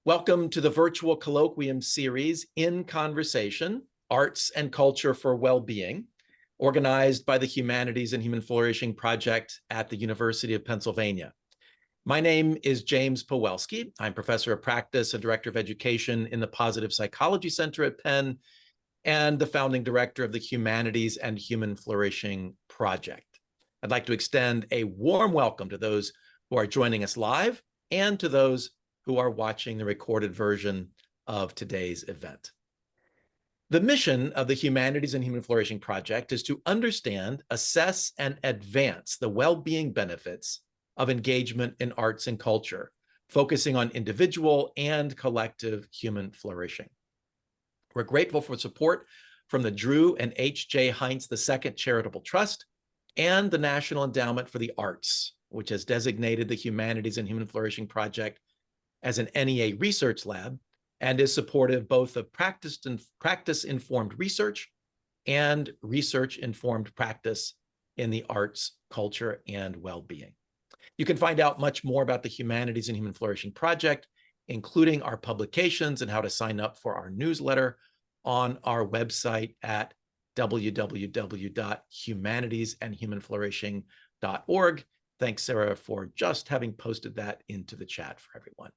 Welcome to the virtual colloquium series, In Conversation, Arts and Culture for Well-Being, organized by the Humanities and Human Flourishing Project at the University of Pennsylvania. My name is James Pawelski. I'm professor of practice and director of education in the Positive Psychology Center at Penn and the founding director of the Humanities and Human Flourishing Project. I'd like to extend a warm welcome to those who are joining us live and to those who are watching the recorded version of today's event. The mission of the Humanities and Human Flourishing Project is to understand, assess, and advance the well-being benefits of engagement in arts and culture, focusing on individual and collective human flourishing. We're grateful for support from the Drew and H.J. Heinz II Charitable Trust and the National Endowment for the Arts, which has designated the Humanities and Human Flourishing Project as an NEA research lab and is supportive both of practice-informed research and research-informed practice in the arts, culture, and well-being. You can find out much more about the Humanities and Human Flourishing Project, including our publications and how to sign up for our newsletter on our website at www.humanities-and-human-flourishing.org. Thanks, Sarah, for just having posted that into the chat for everyone.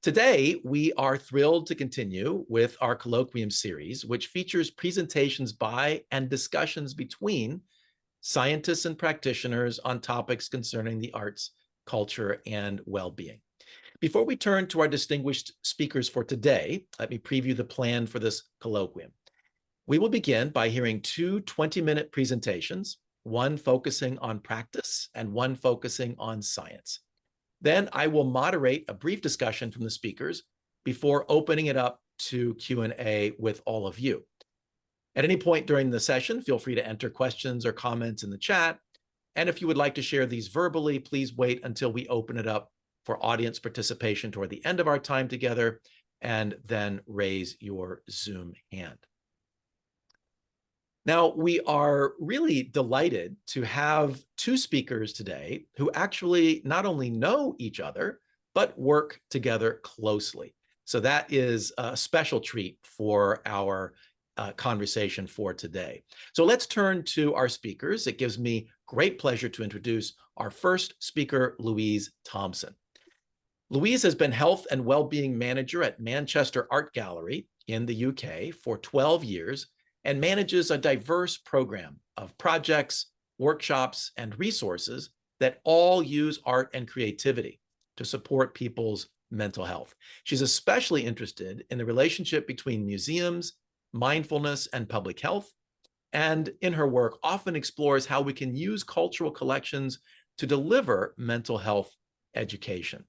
Today, we are thrilled to continue with our colloquium series, which features presentations by and discussions between scientists and practitioners on topics concerning the arts, culture, and well-being. Before we turn to our distinguished speakers for today, let me preview the plan for this colloquium. We will begin by hearing two 20-minute presentations, one focusing on practice and one focusing on science. Then I will moderate a brief discussion from the speakers before opening it up to Q&A with all of you. At any point during the session, feel free to enter questions or comments in the chat. And if you would like to share these verbally, please wait until we open it up for audience participation toward the end of our time together, and then raise your Zoom hand. Now, we are really delighted to have two speakers today who actually not only know each other, but work together closely. So that is a special treat for our conversation for today. So let's turn to our speakers. It gives me great pleasure to introduce our first speaker, Louise Thompson. Louise has been Health and Wellbeing Manager at Manchester Art Gallery in the UK for 12 years, and manages a diverse program of projects, workshops, and resources that all use art and creativity to support people's mental health. She's especially interested in the relationship between museums, mindfulness, and public health, and in her work often explores how we can use cultural collections to deliver mental health education.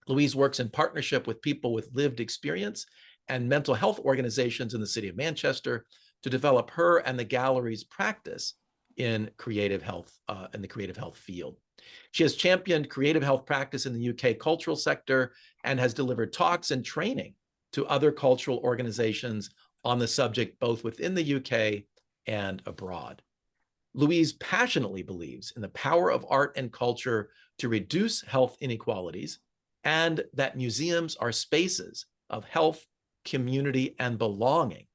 Louise works in partnership with people with lived experience and mental health organizations in the city of Manchester to develop her and the gallery's practice in creative health, in the creative health field. She has championed creative health practice in the UK cultural sector and has delivered talks and training to other cultural organizations on the subject, both within the UK and abroad. Louise passionately believes in the power of art and culture to reduce health inequalities, and that museums are spaces of health, community, and belonging,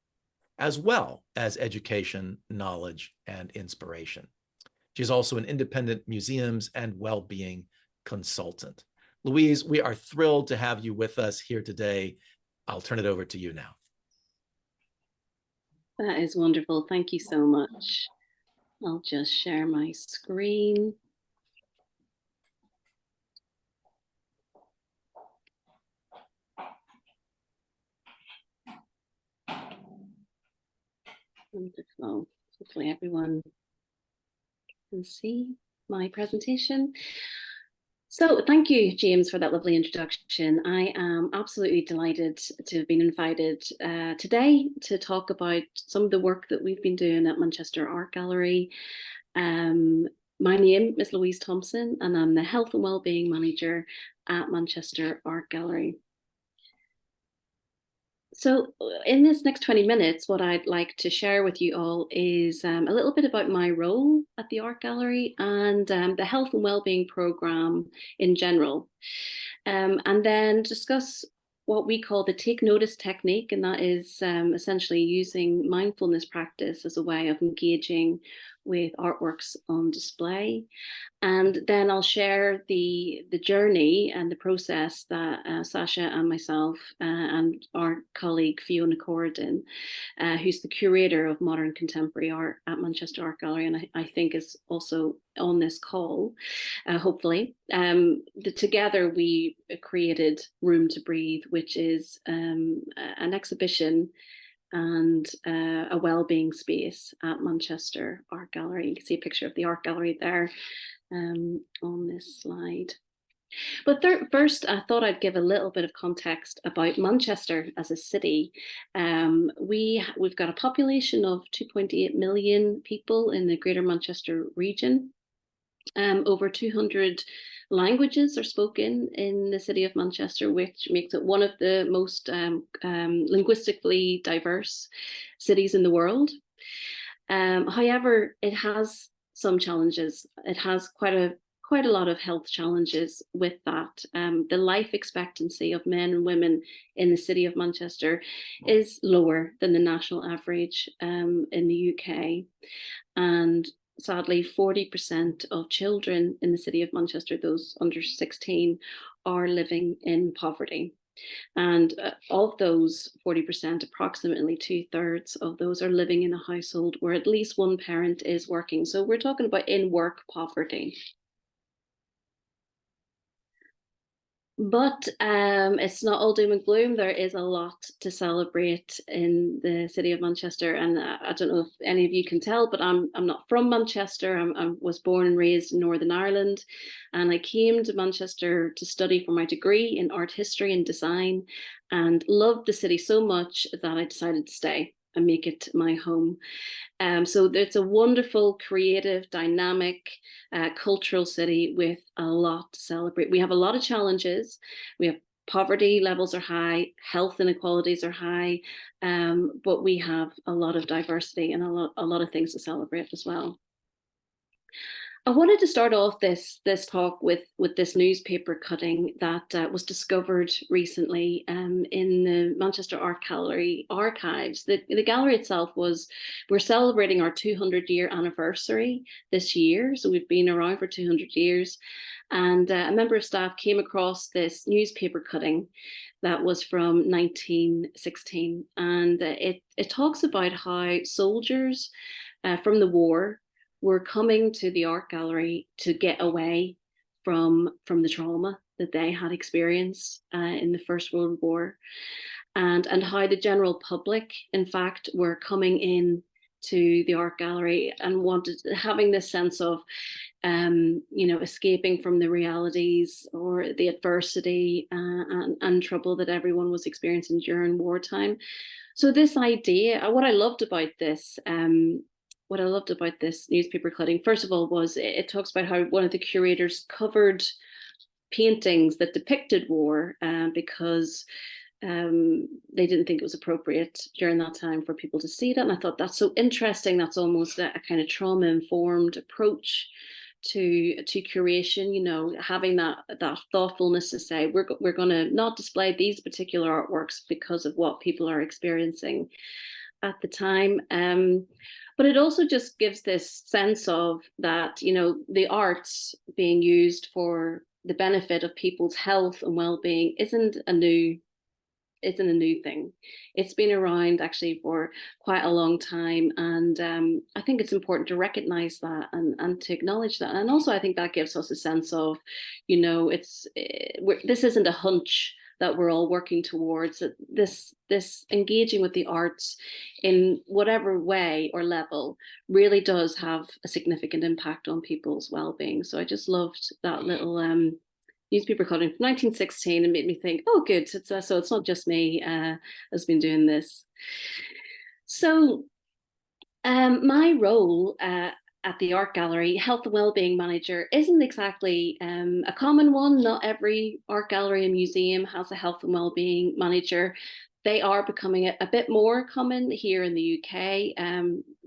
as well as education, knowledge, and inspiration. She's also an independent museums and well-being consultant. Louise, we are thrilled to have you with us here today. I'll turn it over to you now. That is wonderful. Thank you so much. I'll just share my screen. Wonderful. Hopefully everyone can see my presentation. So thank you, James, for that lovely introduction. I am absolutely delighted to have been invited today to talk about some of the work that we've been doing at Manchester Art Gallery. My name is Louise Thompson, and I'm the Health and Wellbeing Manager at Manchester Art Gallery. So, in this next 20 minutes, what I'd like to share with you all is a little bit about my role at the Art Gallery and the health and wellbeing program in general. And then discuss what we call the take notice technique, and that is essentially using mindfulness practice as a way of engaging with artworks on display. And then I'll share the journey and the process that Sasha and myself and our colleague Fiona Corridon, who's the curator of modern contemporary art at Manchester Art Gallery, and I think is also on this call, hopefully. Together we created Room to Breathe, which is an exhibition and a well-being space at Manchester Art Gallery. You can see a picture of the art gallery there on this slide. But first, I thought I'd give a little bit of context about Manchester as a city. We've got a population of 2.8 million people in the Greater Manchester region. Over 200 languages are spoken in the city of Manchester, which makes it one of the most linguistically diverse cities in the world. However, it has some challenges. It has quite a lot of health challenges with that. The life expectancy of men and women in the city of Manchester is lower than the national average in the UK. And sadly, 40% of children in the city of Manchester, those under 16, are living in poverty. And of those 40%, approximately 2/3 of those are living in a household where at least one parent is working. So we're talking about in-work poverty. But it's not all doom and gloom. There is a lot to celebrate in the city of Manchester, and I don't know if any of you can tell, but I'm not from Manchester. I was born and raised in Northern Ireland, and I came to Manchester to study for my degree in art history and design, and loved the city so much that I decided to stay and make it my home. So it's a wonderful, creative, dynamic, cultural city with a lot to celebrate. We have a lot of challenges. We have poverty levels are high, health inequalities are high, but we have a lot of diversity and a lot of things to celebrate as well. I wanted to start off this talk with this newspaper cutting that was discovered recently in the Manchester Art Gallery archives. The gallery itself we're celebrating our 200-year anniversary this year, so we've been around for 200 years. And a member of staff came across this newspaper cutting that was from 1916, and it talks about how soldiers from the war were coming to the art gallery to get away from the trauma that they had experienced in the First World War, and how the general public, in fact, were coming in to the art gallery and having this sense of escaping from the realities or the adversity and trouble that everyone was experiencing during wartime. So this idea, what I loved about this newspaper cutting, first of all, was it talks about how one of the curators covered paintings that depicted war because they didn't think it was appropriate during that time for people to see that. And I thought that's so interesting. That's almost a kind of trauma-informed approach to curation, having that thoughtfulness to say we're going to not display these particular artworks because of what people are experiencing at the time. But it also just gives this sense of that, the arts being used for the benefit of people's health and well-being isn't a new thing. It's been around actually for quite a long time, and I think it's important to recognize that and to acknowledge that. And also, I think that gives us a sense of, this isn't a hunch that we're all working towards. This engaging with the arts in whatever way or level really does have a significant impact on people's well-being. So I just loved that little newspaper cutting from 1916 and made me think, oh, good. So it's not just me has been doing this. So my role at the art gallery, health and wellbeing manager, isn't exactly a common one. Not every art gallery and museum has a health and wellbeing manager. They are becoming a bit more common here in the UK.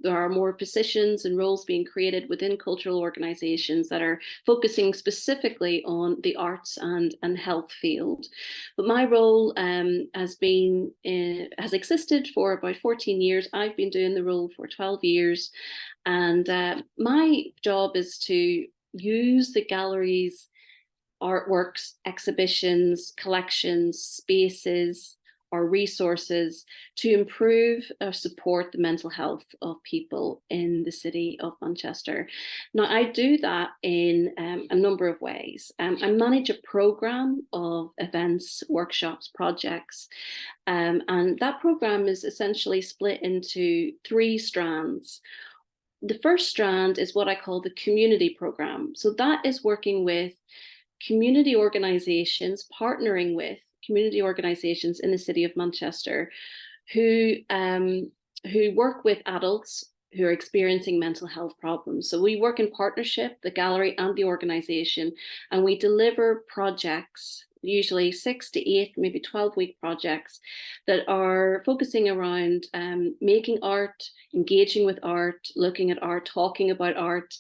There are more positions and roles being created within cultural organisations that are focusing specifically on the arts and health field. But my role has existed for about 14 years. I've been doing the role for 12 years. And my job is to use the galleries, artworks, exhibitions, collections, spaces, or resources to improve or support the mental health of people in the city of Manchester. Now, I do that in a number of ways. I manage a programme of events, workshops, projects, and that programme is essentially split into 3 strands. The first strand is what I call the community programme. So that is working with community organisations, partnering with community organisations in the city of Manchester who work with adults who are experiencing mental health problems. So we work in partnership, the gallery and the organisation, and we deliver projects, usually 6 to 8, maybe 12-week projects that are focusing around making art, engaging with art, looking at art, talking about art,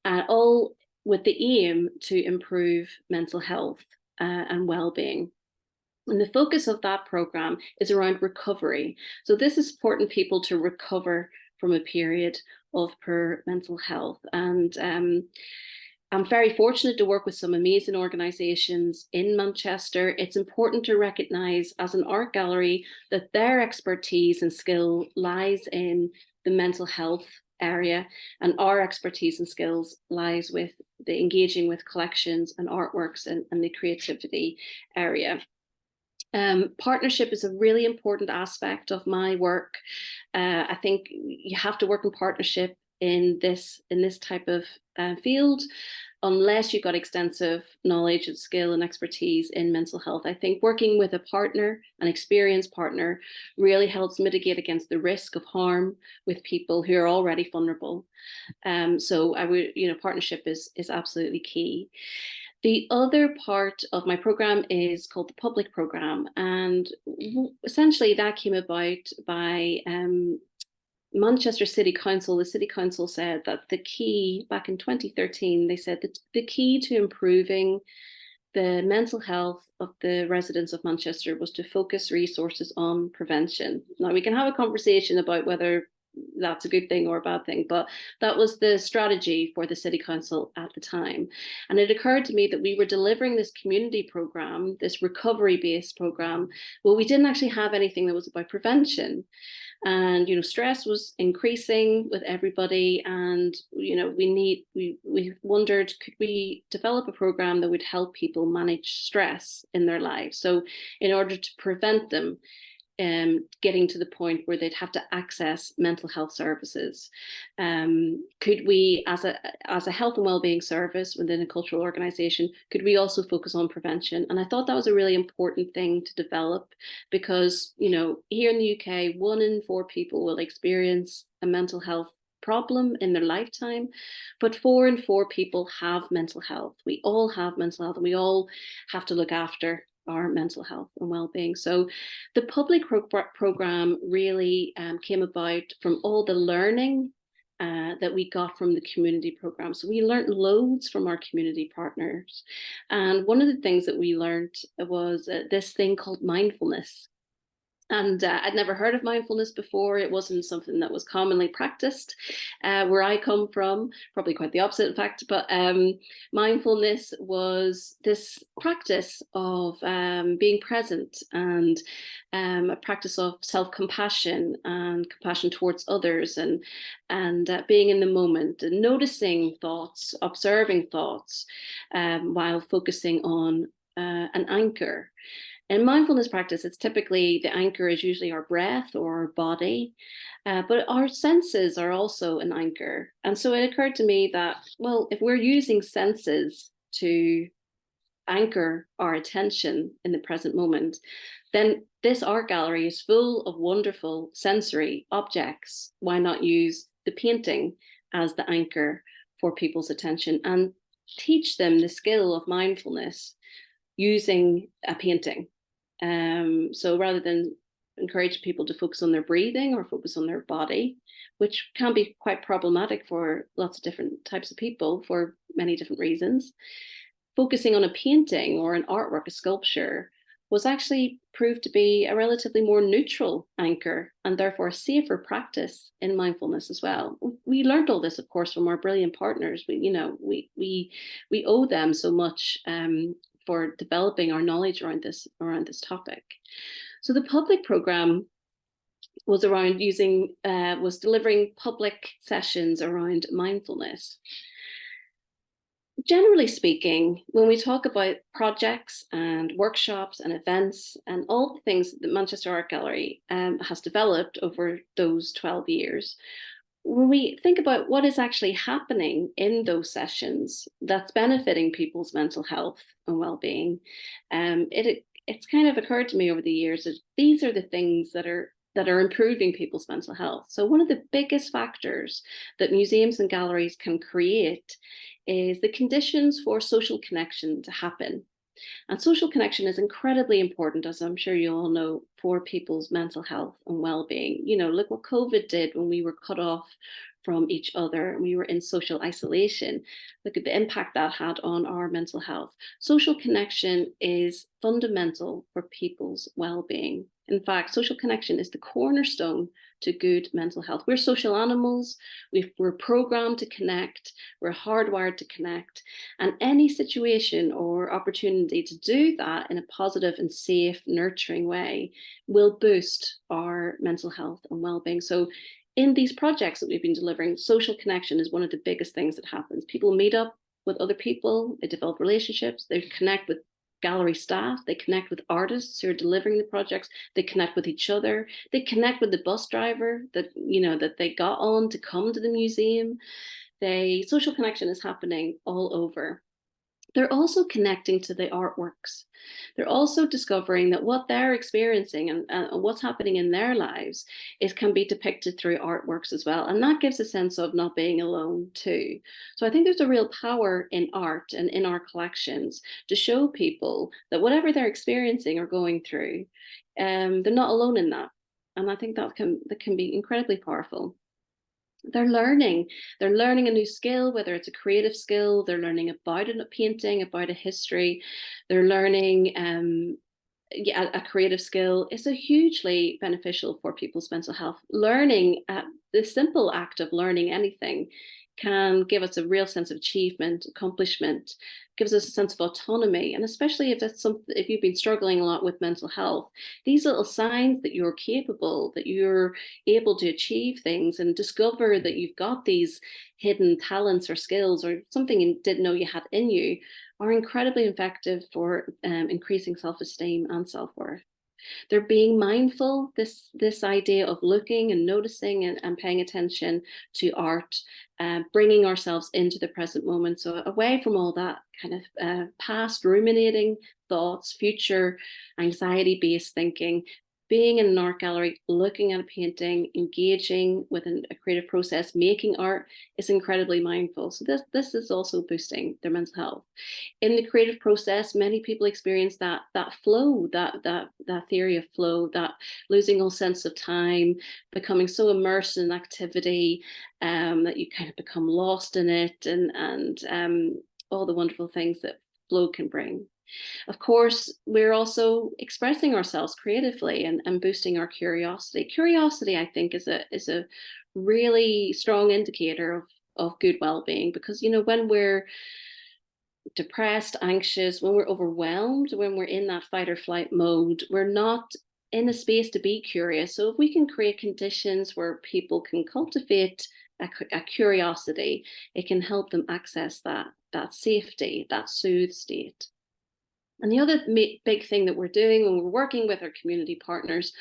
all with the aim to improve mental health and well-being. And the focus of that programme is around recovery. So this is supporting people to recover from a period of poor mental health. And I'm very fortunate to work with some amazing organisations in Manchester. It's important to recognise as an art gallery that their expertise and skill lies in the mental health area, and our expertise and skills lies with the engaging with collections and artworks and the creativity area. Partnership is a really important aspect of my work. I think you have to work in partnership in this type of field, unless you've got extensive knowledge and skill and expertise in mental health. I think working with a partner, an experienced partner, really helps mitigate against the risk of harm with people who are already vulnerable. So I would, partnership is absolutely key. The other part of my program is called the public program, and essentially that came about by Manchester City Council. The City Council said that the key, back in 2013, they said that the key to improving the mental health of the residents of Manchester was to focus resources on prevention. Now, we can have a conversation about whether that's a good thing or a bad thing, but that was the strategy for the City Council at the time. And it occurred to me that we were delivering this community program, this recovery-based program. Well, we didn't actually have anything that was about prevention. And stress was increasing with everybody, and we wondered, could we develop a program that would help people manage stress in their lives, so in order to prevent them getting to the point where they'd have to access mental health services. Could we, as a health and wellbeing service within a cultural organisation, could we also focus on prevention? And I thought that was a really important thing to develop, because here in the UK, 1 in 4 people will experience a mental health problem in their lifetime, but 4 in 4 people have mental health. We all have mental health, and we all have to look after our mental health and well-being. So the public program really came about from all the learning that we got from the community program. So we learned loads from our community partners. And one of the things that we learned was this thing called mindfulness. And I'd never heard of mindfulness before. It wasn't something that was commonly practiced where I come from, probably quite the opposite, in fact. But mindfulness was this practice of being present, and a practice of self-compassion and compassion towards others, and being in the moment and noticing thoughts, observing thoughts, while focusing on an anchor. In mindfulness practice, it's typically, the anchor is usually our breath or our body, but our senses are also an anchor. And so it occurred to me that, well, if we're using senses to anchor our attention in the present moment, then this art gallery is full of wonderful sensory objects. Why not use the painting as the anchor for people's attention and teach them the skill of mindfulness using a painting? So rather than encourage people to focus on their breathing or focus on their body, which can be quite problematic for lots of different types of people for many different reasons. Focusing on a painting or an artwork, a sculpture, was actually proved to be a relatively more neutral anchor and therefore a safer practice in mindfulness as well. We learned all this, of course, from our brilliant partners. We owe them so much for developing our knowledge around this topic. So the public program was around was delivering public sessions around mindfulness. Generally speaking, when we talk about projects and workshops and events and all the things that Manchester Art Gallery has developed over those 12 years, when we think about what is actually happening in those sessions that's benefiting people's mental health and well-being, it's kind of occurred to me over the years that these are the things that are improving people's mental health. So one of the biggest factors that museums and galleries can create is the conditions for social connection to happen. And social connection is incredibly important, as I'm sure you all know, for people's mental health and well-being. Look what COVID did when we were cut off from each other and we were in social isolation. Look at the impact that had on our mental health. Social connection is fundamental for people's well-being. In fact, social connection is the cornerstone to good mental health. We're social animals. We're programmed to connect. We're hardwired to connect. And any situation or opportunity to do that in a positive and safe, nurturing way will boost our mental health and well-being. So in these projects that we've been delivering, social connection is one of the biggest things that happens. People meet up with other people, they develop relationships, they connect with gallery staff, they connect with artists who are delivering the projects, they connect with each other, they connect with the bus driver that they got on to come to the museum. Social connection is happening all over. They're also connecting to the artworks. They're also discovering that what they're experiencing and what's happening in their lives can be depicted through artworks as well. And that gives a sense of not being alone too. So I think there's a real power in art and in our collections to show people that whatever they're experiencing or going through, they're not alone in that. And I think that can be incredibly powerful. They're learning a new skill, whether it's a creative skill, they're learning about a painting, about a history, they're learning a creative skill is a hugely beneficial for people's mental health. Learning, the simple act of learning anything can give us a real sense of achievement, accomplishment, gives us a sense of autonomy. And especially if you've been struggling a lot with mental health, these little signs that you're capable, that you're able to achieve things and discover that you've got these hidden talents or skills or something you didn't know you had in you are incredibly effective for increasing self-esteem and self-worth. They're being mindful, this idea of looking and noticing and paying attention to art, bringing ourselves into the present moment. So away from all that kind of past ruminating thoughts, future anxiety-based thinking, being in an art gallery, looking at a painting, engaging with a creative process, making art is incredibly mindful. So this is also boosting their mental health. In the creative process, many people experience that flow, that theory of flow, that losing all sense of time, becoming so immersed in activity that you kind of become lost in it, and all the wonderful things that flow can bring. Of course, we're also expressing ourselves creatively and boosting our curiosity. Curiosity, I think, is a really strong indicator of good well-being, because when we're depressed, anxious, when we're overwhelmed, when we're in that fight or flight mode, we're not in a space to be curious. So if we can create conditions where people can cultivate a curiosity, it can help them access that safety, that soothed state. And the other big thing that we're doing when we're working with our community partners,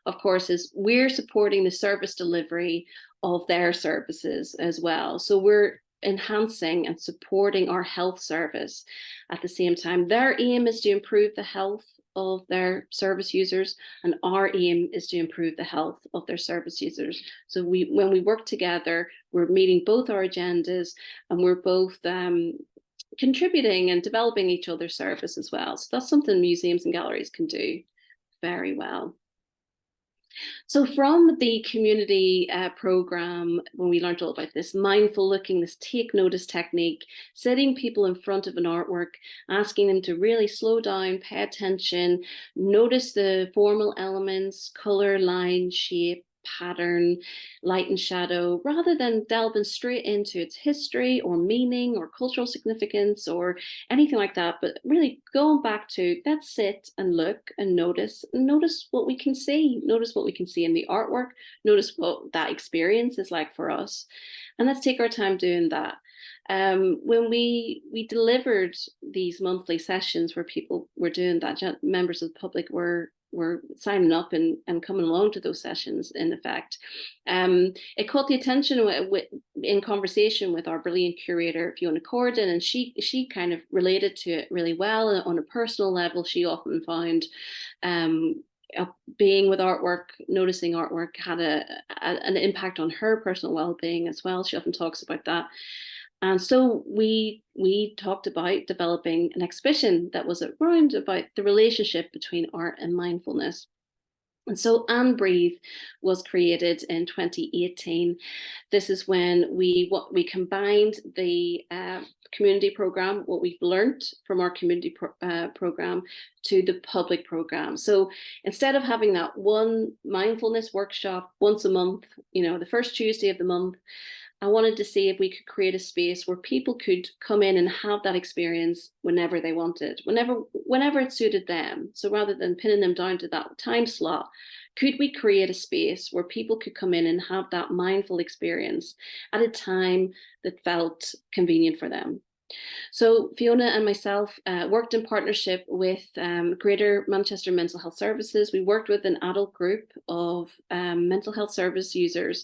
of course, is we're supporting the service delivery of their services as well. So we're enhancing and supporting our health service at the same time. Their aim is to improve the health of their service users, and our aim is to improve the health of their service users. So when we work together, we're meeting both our agendas, and we're both contributing and developing each other's service as well. So that's something museums and galleries can do very well. So from the community program, when we learned all about this mindful looking, this take notice technique, setting people in front of an artwork, asking them to really slow down, pay attention, notice the formal elements, color, line, shape, pattern, light and shadow, rather than delving straight into its history or meaning or cultural significance or anything like that, but really going back to let's sit and look and notice what we can see, notice what we can see in the artwork, notice what that experience is like for us, and let's take our time doing that. When we delivered these monthly sessions where people were doing that, members of the public were signing up and coming along to those sessions, in effect. It caught the attention in conversation with our brilliant curator, Fiona Corden, and she kind of related to it really well. And on a personal level, she often found being with artwork, noticing artwork had an impact on her personal well-being as well. She often talks about that. And so we talked about developing an exhibition that was around about the relationship between art and mindfulness. And so And Breathe was created in 2018. This is when we combined the community program, what we've learned from our community program, to the public program. So instead of having that one mindfulness workshop once a month, the first Tuesday of the month, I wanted to see if we could create a space where people could come in and have that experience whenever they wanted, whenever it suited them. So rather than pinning them down to that time slot, could we create a space where people could come in and have that mindful experience at a time that felt convenient for them? So Fiona and myself worked in partnership with Greater Manchester Mental Health Services. We worked with an adult group of mental health service users,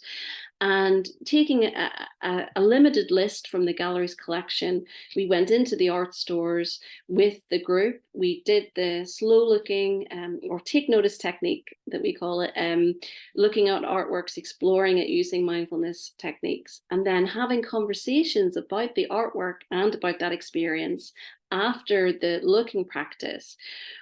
and taking a limited list from the gallery's collection, we went into the art stores with the group. We did the slow looking or take notice technique that we call it, looking at artworks, exploring it using mindfulness techniques, and then having conversations about the artwork and about that experience. After the looking practice,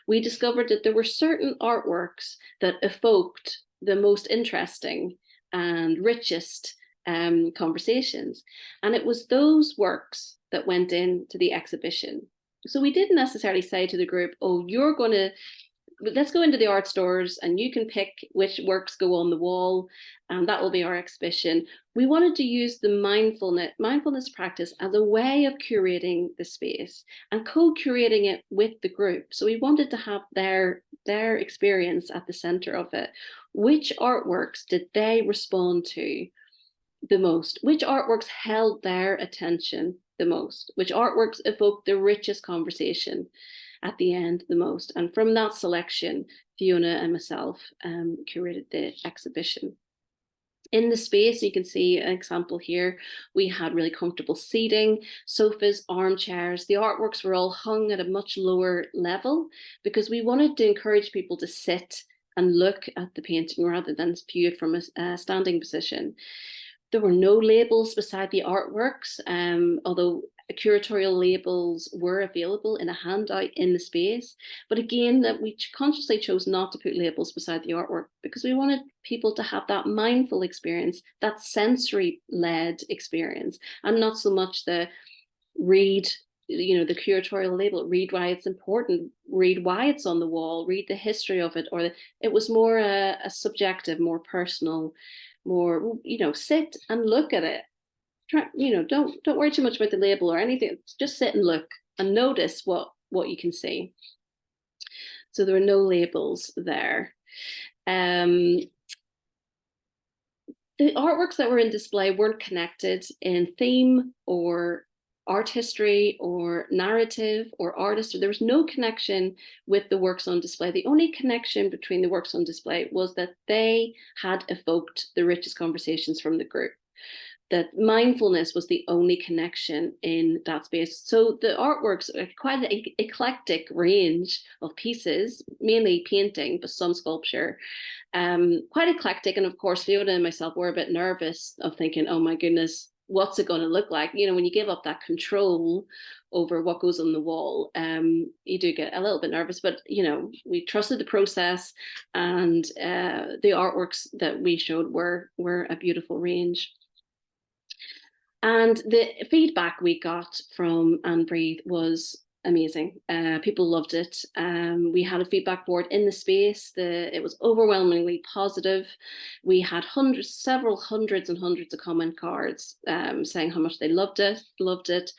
we discovered that there were certain artworks that evoked the most interesting and richest conversations. And it was those works that went into the exhibition. So we didn't necessarily say to the group, oh, let's go into the art stores and you can pick which works go on the wall and that will be our exhibition. We wanted to use the mindfulness practice as a way of curating the space and co-curating it with the group. So we wanted to have their experience at the center of it. Which artworks did they respond to the most? Which artworks held their attention the most? Which artworks evoked the richest conversation at the end the most? And from that selection, Fiona and myself curated the exhibition. In the space, you can see an example here. We had really comfortable seating, sofas, armchairs. The artworks were all hung at a much lower level because we wanted to encourage people to sit and look at the painting rather than view it from a standing position. There were no labels beside the artworks, although curatorial labels were available in a handout in the space. But again, that we consciously chose not to put labels beside the artwork because we wanted people to have that mindful experience, that sensory-led experience, and not so much the read, the curatorial label, read why it's important, read why it's on the wall, read the history of it, or it was more a subjective, more personal, more, sit and look at it. Don't worry too much about the label or anything. Just sit and look and notice what you can see. So there are no labels there. The artworks that were in display weren't connected in theme or art history or narrative or artist. There was no connection with the works on display. The only connection between the works on display was that they had evoked the richest conversations from the group. That mindfulness was the only connection in that space. So the artworks are quite an eclectic range of pieces, mainly painting, but some sculpture. Quite eclectic. And of course, Fiona and myself were a bit nervous of thinking, oh my goodness, what's it going to look like? You know, when you give up that control over what goes on the wall, you do get a little bit nervous, but, you know, we trusted the process, and the artworks that we showed were a beautiful range. And the feedback we got from And Breathe was amazing. People loved it. We had a feedback board in the space. It was overwhelmingly positive. We had several hundreds and hundreds of comment cards saying how much they loved it.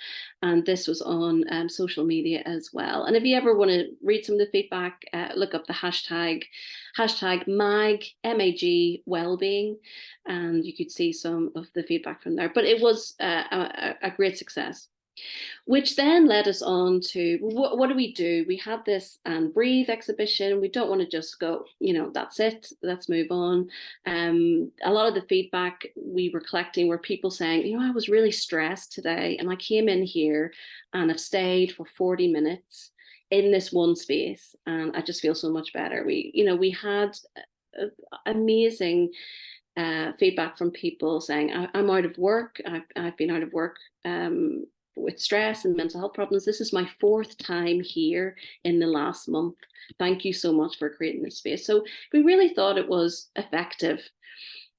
And this was on social media as well. And if you ever want to read some of the feedback, look up the hashtag MAG, M-A-G, wellbeing, and you could see some of the feedback from there. But it was a great success, which then led us on to what do we do? We had this And Breathe exhibition. We don't want to just go, you know, that's it, let's move on. A lot of the feedback we were collecting were people saying, you know, I was really stressed today, and I came in here and I've stayed for 40 minutes in this one space, and I just feel so much better. We had amazing feedback from people saying, I'm out of work. I've been out of work with stress and mental health problems. This is my 4th time here in the last month. Thank you so much for creating this space. So we really thought it was effective,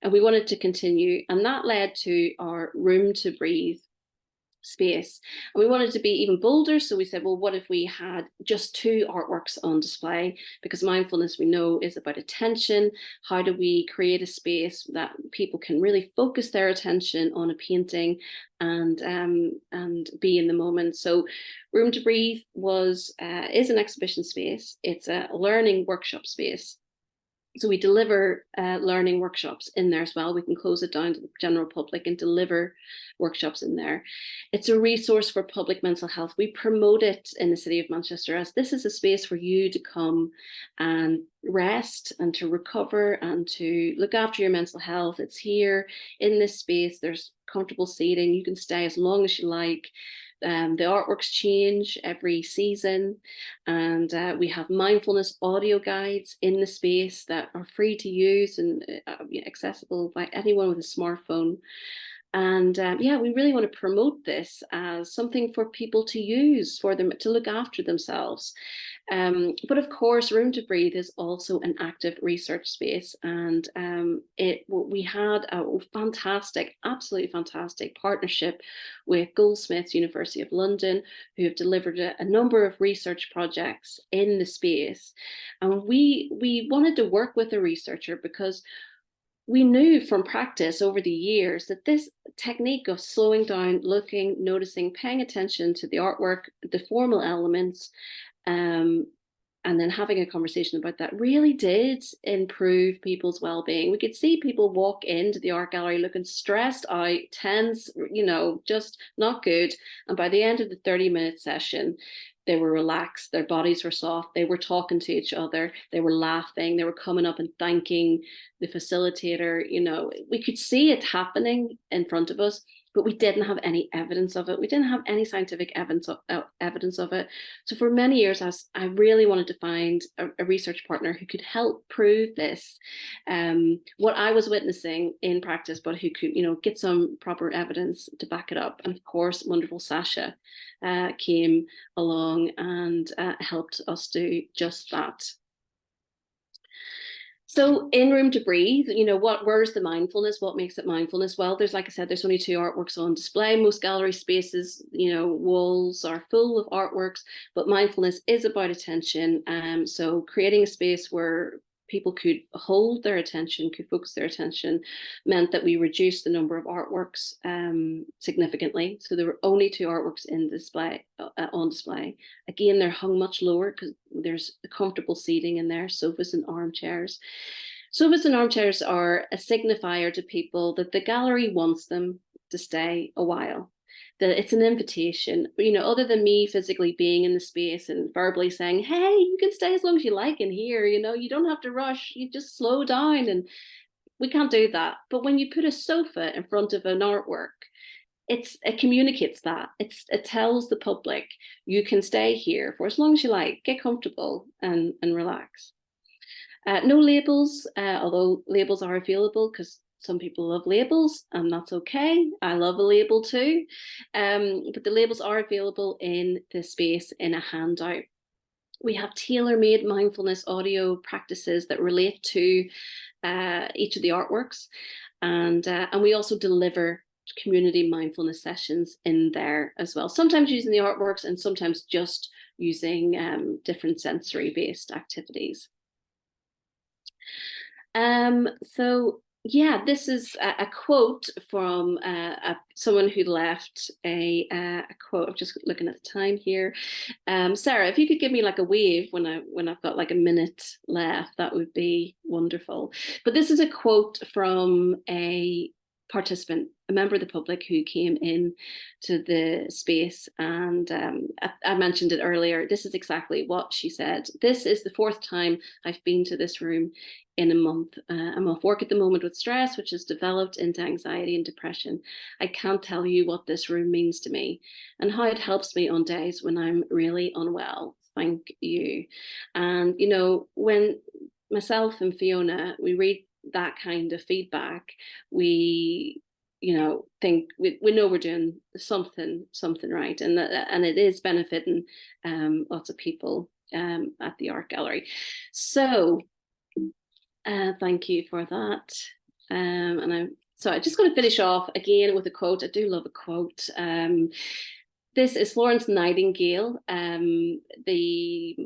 and we wanted to continue. And that led to our Room to Breathe space. And we wanted to be even bolder. So we said, well, what if we had just 2 artworks on display? Because mindfulness, we know, is about attention. How do we create a space that people can really focus their attention on a painting and be in the moment? So Room to Breathe is an exhibition space. It's a learning workshop space. So we deliver learning workshops in there as well. We can close it down to the general public and deliver workshops in there. It's a resource for public mental health. We promote it in the city of Manchester as this is a space for you to come and rest and to recover and to look after your mental health. It's here in this space. There's comfortable seating. You can stay as long as you like. The artworks change every season, and we have mindfulness audio guides in the space that are free to use and accessible by anyone with a smartphone. And we really want to promote this as something for people to use, for them to look after themselves. But of course, Room to Breathe is also an active research space, and we had a absolutely fantastic partnership with Goldsmiths, University of London, who have delivered a number of research projects in the space. And we wanted to work with a researcher because we knew from practice over the years that this technique of slowing down, looking, noticing, paying attention to the artwork, the formal elements, and then having a conversation about that really did improve people's well-being. We could see people walk into the art gallery looking stressed out, tense, just not good. And by the end of the 30-minute session, they were relaxed, their bodies were soft, they were talking to each other, they were laughing, they were coming up and thanking the facilitator. We could see it happening in front of us, but we didn't have any evidence of it. We didn't have any scientific evidence of it. So for many years, I really wanted to find a research partner who could help prove this, what I was witnessing in practice, but who could, get some proper evidence to back it up. And of course, wonderful Sasha came along and helped us do just that. So in Room to Breathe, where's the mindfulness? What makes it mindfulness? Well, like I said, there's only 2 artworks on display. Most gallery spaces, walls are full of artworks, but mindfulness is about attention. So creating a space where people could hold their attention, could focus their attention, meant that we reduced the number of artworks significantly. So there were only 2 artworks on display. Again, they're hung much lower because there's comfortable seating in there, sofas and armchairs. Sofas and armchairs are a signifier to people that the gallery wants them to stay a while. That it's an invitation, other than me physically being in the space and verbally saying, hey, you can stay as long as you like in here, you don't have to rush, you just slow down. And we can't do that. But when you put a sofa in front of an artwork, it communicates that. It tells the public, you can stay here for as long as you like, get comfortable and relax. No labels, although labels are available because Some people love labels, and that's okay. I love a label too. But the labels are available in this space in a handout. We have tailor-made mindfulness audio practices that relate to each of the artworks, and we also deliver community mindfulness sessions in there as well, sometimes using the artworks and sometimes just using different sensory-based activities. So yeah, this is a quote from someone who left a quote. I'm just looking at the time here. Sarah, if you could give me like a wave when I've got like a minute left, that would be wonderful. But this is a quote from a participant, a member of the public who came in to the space, and I mentioned it earlier. This is exactly what she said. This is the 4th time I've been to this room in a month. I'm off work at the moment with stress, which has developed into anxiety and depression. I can't tell you what this room means to me and how it helps me on days when I'm really unwell. Thank you. And, you know, when myself and Fiona, we read that kind of feedback, we, you know, think we know we're doing something right, and it is benefiting lots of people at the art gallery. So thank you for that. And I'm just going to finish off again with a quote. I do love a quote. This is Florence Nightingale, the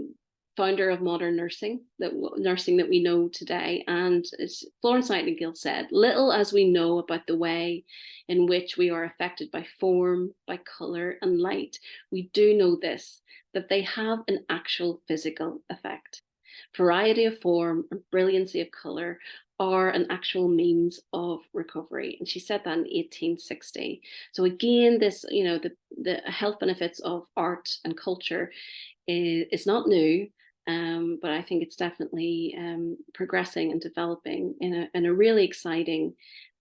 founder of modern nursing that we know today. And as Florence Nightingale said, little as we know about the way in which we are affected by form, by color and light, we do know this, that they have an actual physical effect. Variety of form and brilliancy of color are an actual means of recovery. And she said that in 1860. So again, this, you know, the health benefits of art and culture is not new, but I think it's definitely progressing and developing in a really exciting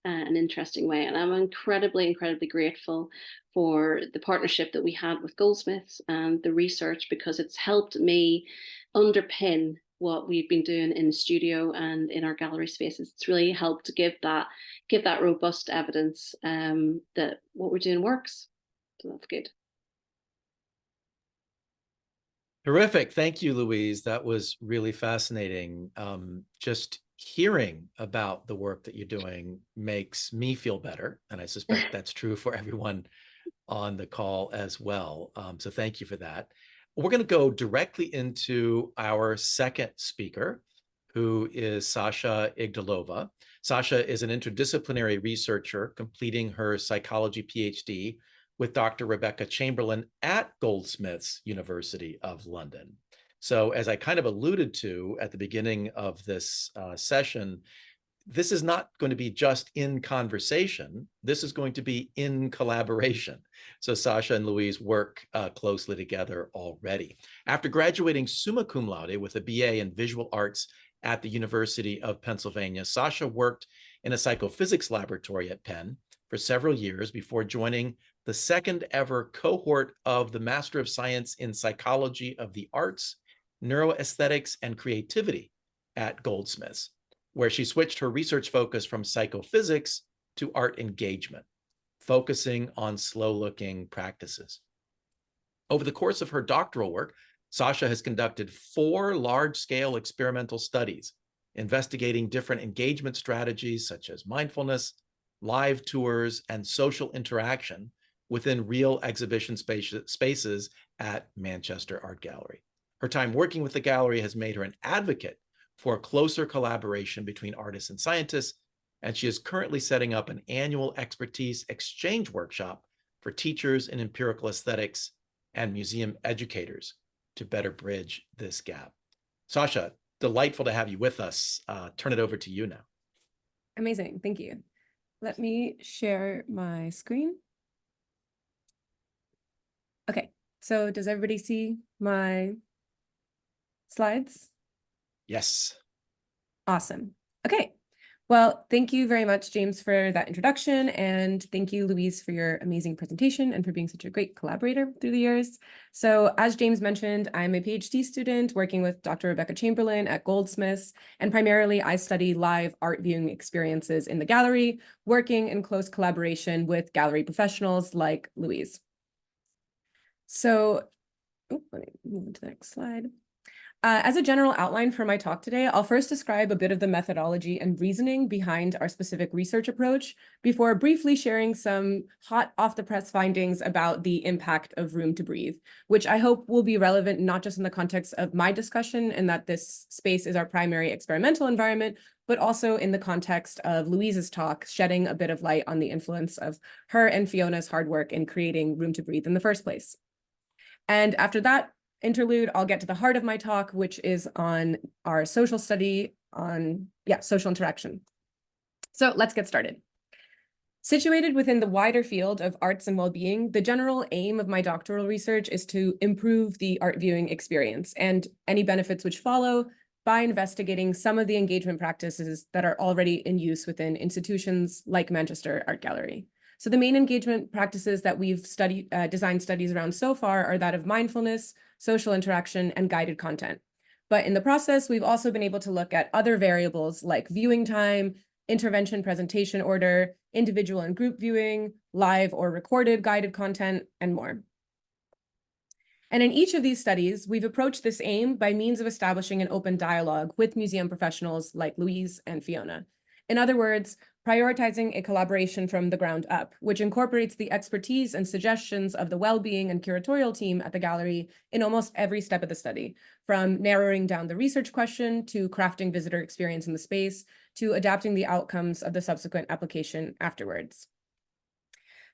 and interesting way. And I'm incredibly grateful for the partnership that we had with Goldsmiths and the research, because it's helped me underpin what we've been doing in the studio and in our gallery spaces. It's really helped to give that robust evidence that what we're doing works. So that's good. Terrific. Thank you, Louise. That was really fascinating. Just hearing about the work that you're doing makes me feel better. And I suspect that's true for everyone on the call as well. So thank you for that. We're going to go directly into our second speaker, who is Sasha Igdalova. Sasha is an interdisciplinary researcher completing her psychology PhD with Dr. Rebecca Chamberlain at Goldsmiths University of London. So as I kind of alluded to at the beginning of this session, this is not going to be just in conversation. This is going to be in collaboration. So Sasha and Louise work closely together already. After graduating summa cum laude with a BA in visual arts at the University of Pennsylvania, Sasha worked in a psychophysics laboratory at Penn for several years before joining the second ever cohort of the Master of Science in Psychology of the Arts, Neuroaesthetics, and Creativity at Goldsmiths, where she switched her research focus from psychophysics to art engagement, focusing on slow-looking practices. Over the course of her doctoral work, Sasha has conducted 4 large-scale experimental studies investigating different engagement strategies such as mindfulness, live tours, and social interaction within real exhibition spaces at Manchester Art Gallery. Her time working with the gallery has made her an advocate for a closer collaboration between artists and scientists, and she is currently setting up an annual expertise exchange workshop for teachers in empirical aesthetics and museum educators to better bridge this gap. Sasha, delightful to have you with us. Turn it over to you now. Amazing, thank you. Let me share my screen. Okay, so does everybody see my slides? Yes. Awesome. Okay. Well, thank you very much, James, for that introduction. And thank you, Louise, for your amazing presentation and for being such a great collaborator through the years. So as James mentioned, I'm a PhD student working with Dr. Rebecca Chamberlain at Goldsmiths. And primarily, I study live art viewing experiences in the gallery, working in close collaboration with gallery professionals like Louise. So, let me move on to the next slide. As a general outline for my talk today, I'll first describe a bit of the methodology and reasoning behind our specific research approach before briefly sharing some hot off-the-press findings about the impact of room to breathe, which I hope will be relevant not just in the context of my discussion and that this space is our primary experimental environment, but also in the context of Louise's talk, shedding a bit of light on the influence of her and Fiona's hard work in creating room to breathe in the first place. And after that interlude, I'll get to the heart of my talk, which is on our social study on, social interaction. So let's get started. Situated within the wider field of arts and well-being, the general aim of my doctoral research is to improve the art viewing experience and any benefits which follow by investigating some of the engagement practices that are already in use within institutions like Manchester Art Gallery. So the main engagement practices that we've designed studies around so far are that of mindfulness, social interaction, and guided content. But in the process, we've also been able to look at other variables like viewing time, intervention presentation order, individual and group viewing, live or recorded guided content, and more. And in each of these studies, we've approached this aim by means of establishing an open dialogue with museum professionals like Louise and Fiona. In other words, prioritizing a collaboration from the ground up, which incorporates the expertise and suggestions of the well-being and curatorial team at the gallery in almost every step of the study, from narrowing down the research question to crafting visitor experience in the space to adapting the outcomes of the subsequent application afterwards.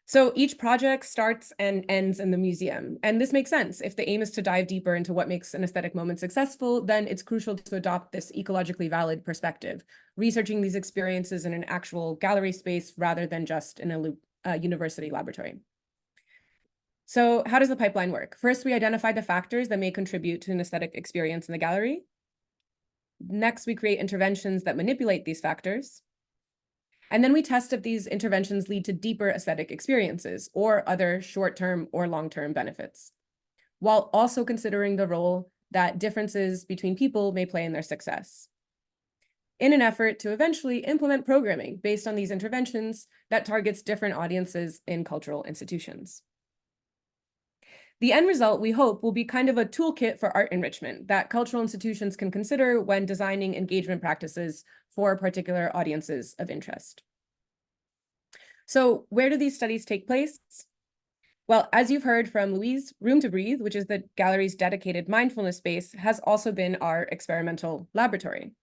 So each project starts and ends in the museum. And this makes sense. If the aim is to dive deeper into what makes an aesthetic moment successful, then it's crucial to adopt this ecologically valid perspective, researching these experiences in an actual gallery space rather than just in a university laboratory. So how does the pipeline work? First, we identify the factors that may contribute to an aesthetic experience in the gallery. Next, we create interventions that manipulate these factors. And then we test if these interventions lead to deeper aesthetic experiences or other short-term or long-term benefits, while also considering the role that differences between people may play in their success, in an effort to eventually implement programming based on these interventions that targets different audiences in cultural institutions. The end result, we hope, will be kind of a toolkit for art enrichment that cultural institutions can consider when designing engagement practices for particular audiences of interest. So where do these studies take place? Well, as you've heard from Louise, Room to Breathe, which is the gallery's dedicated mindfulness space, has also been our experimental laboratory,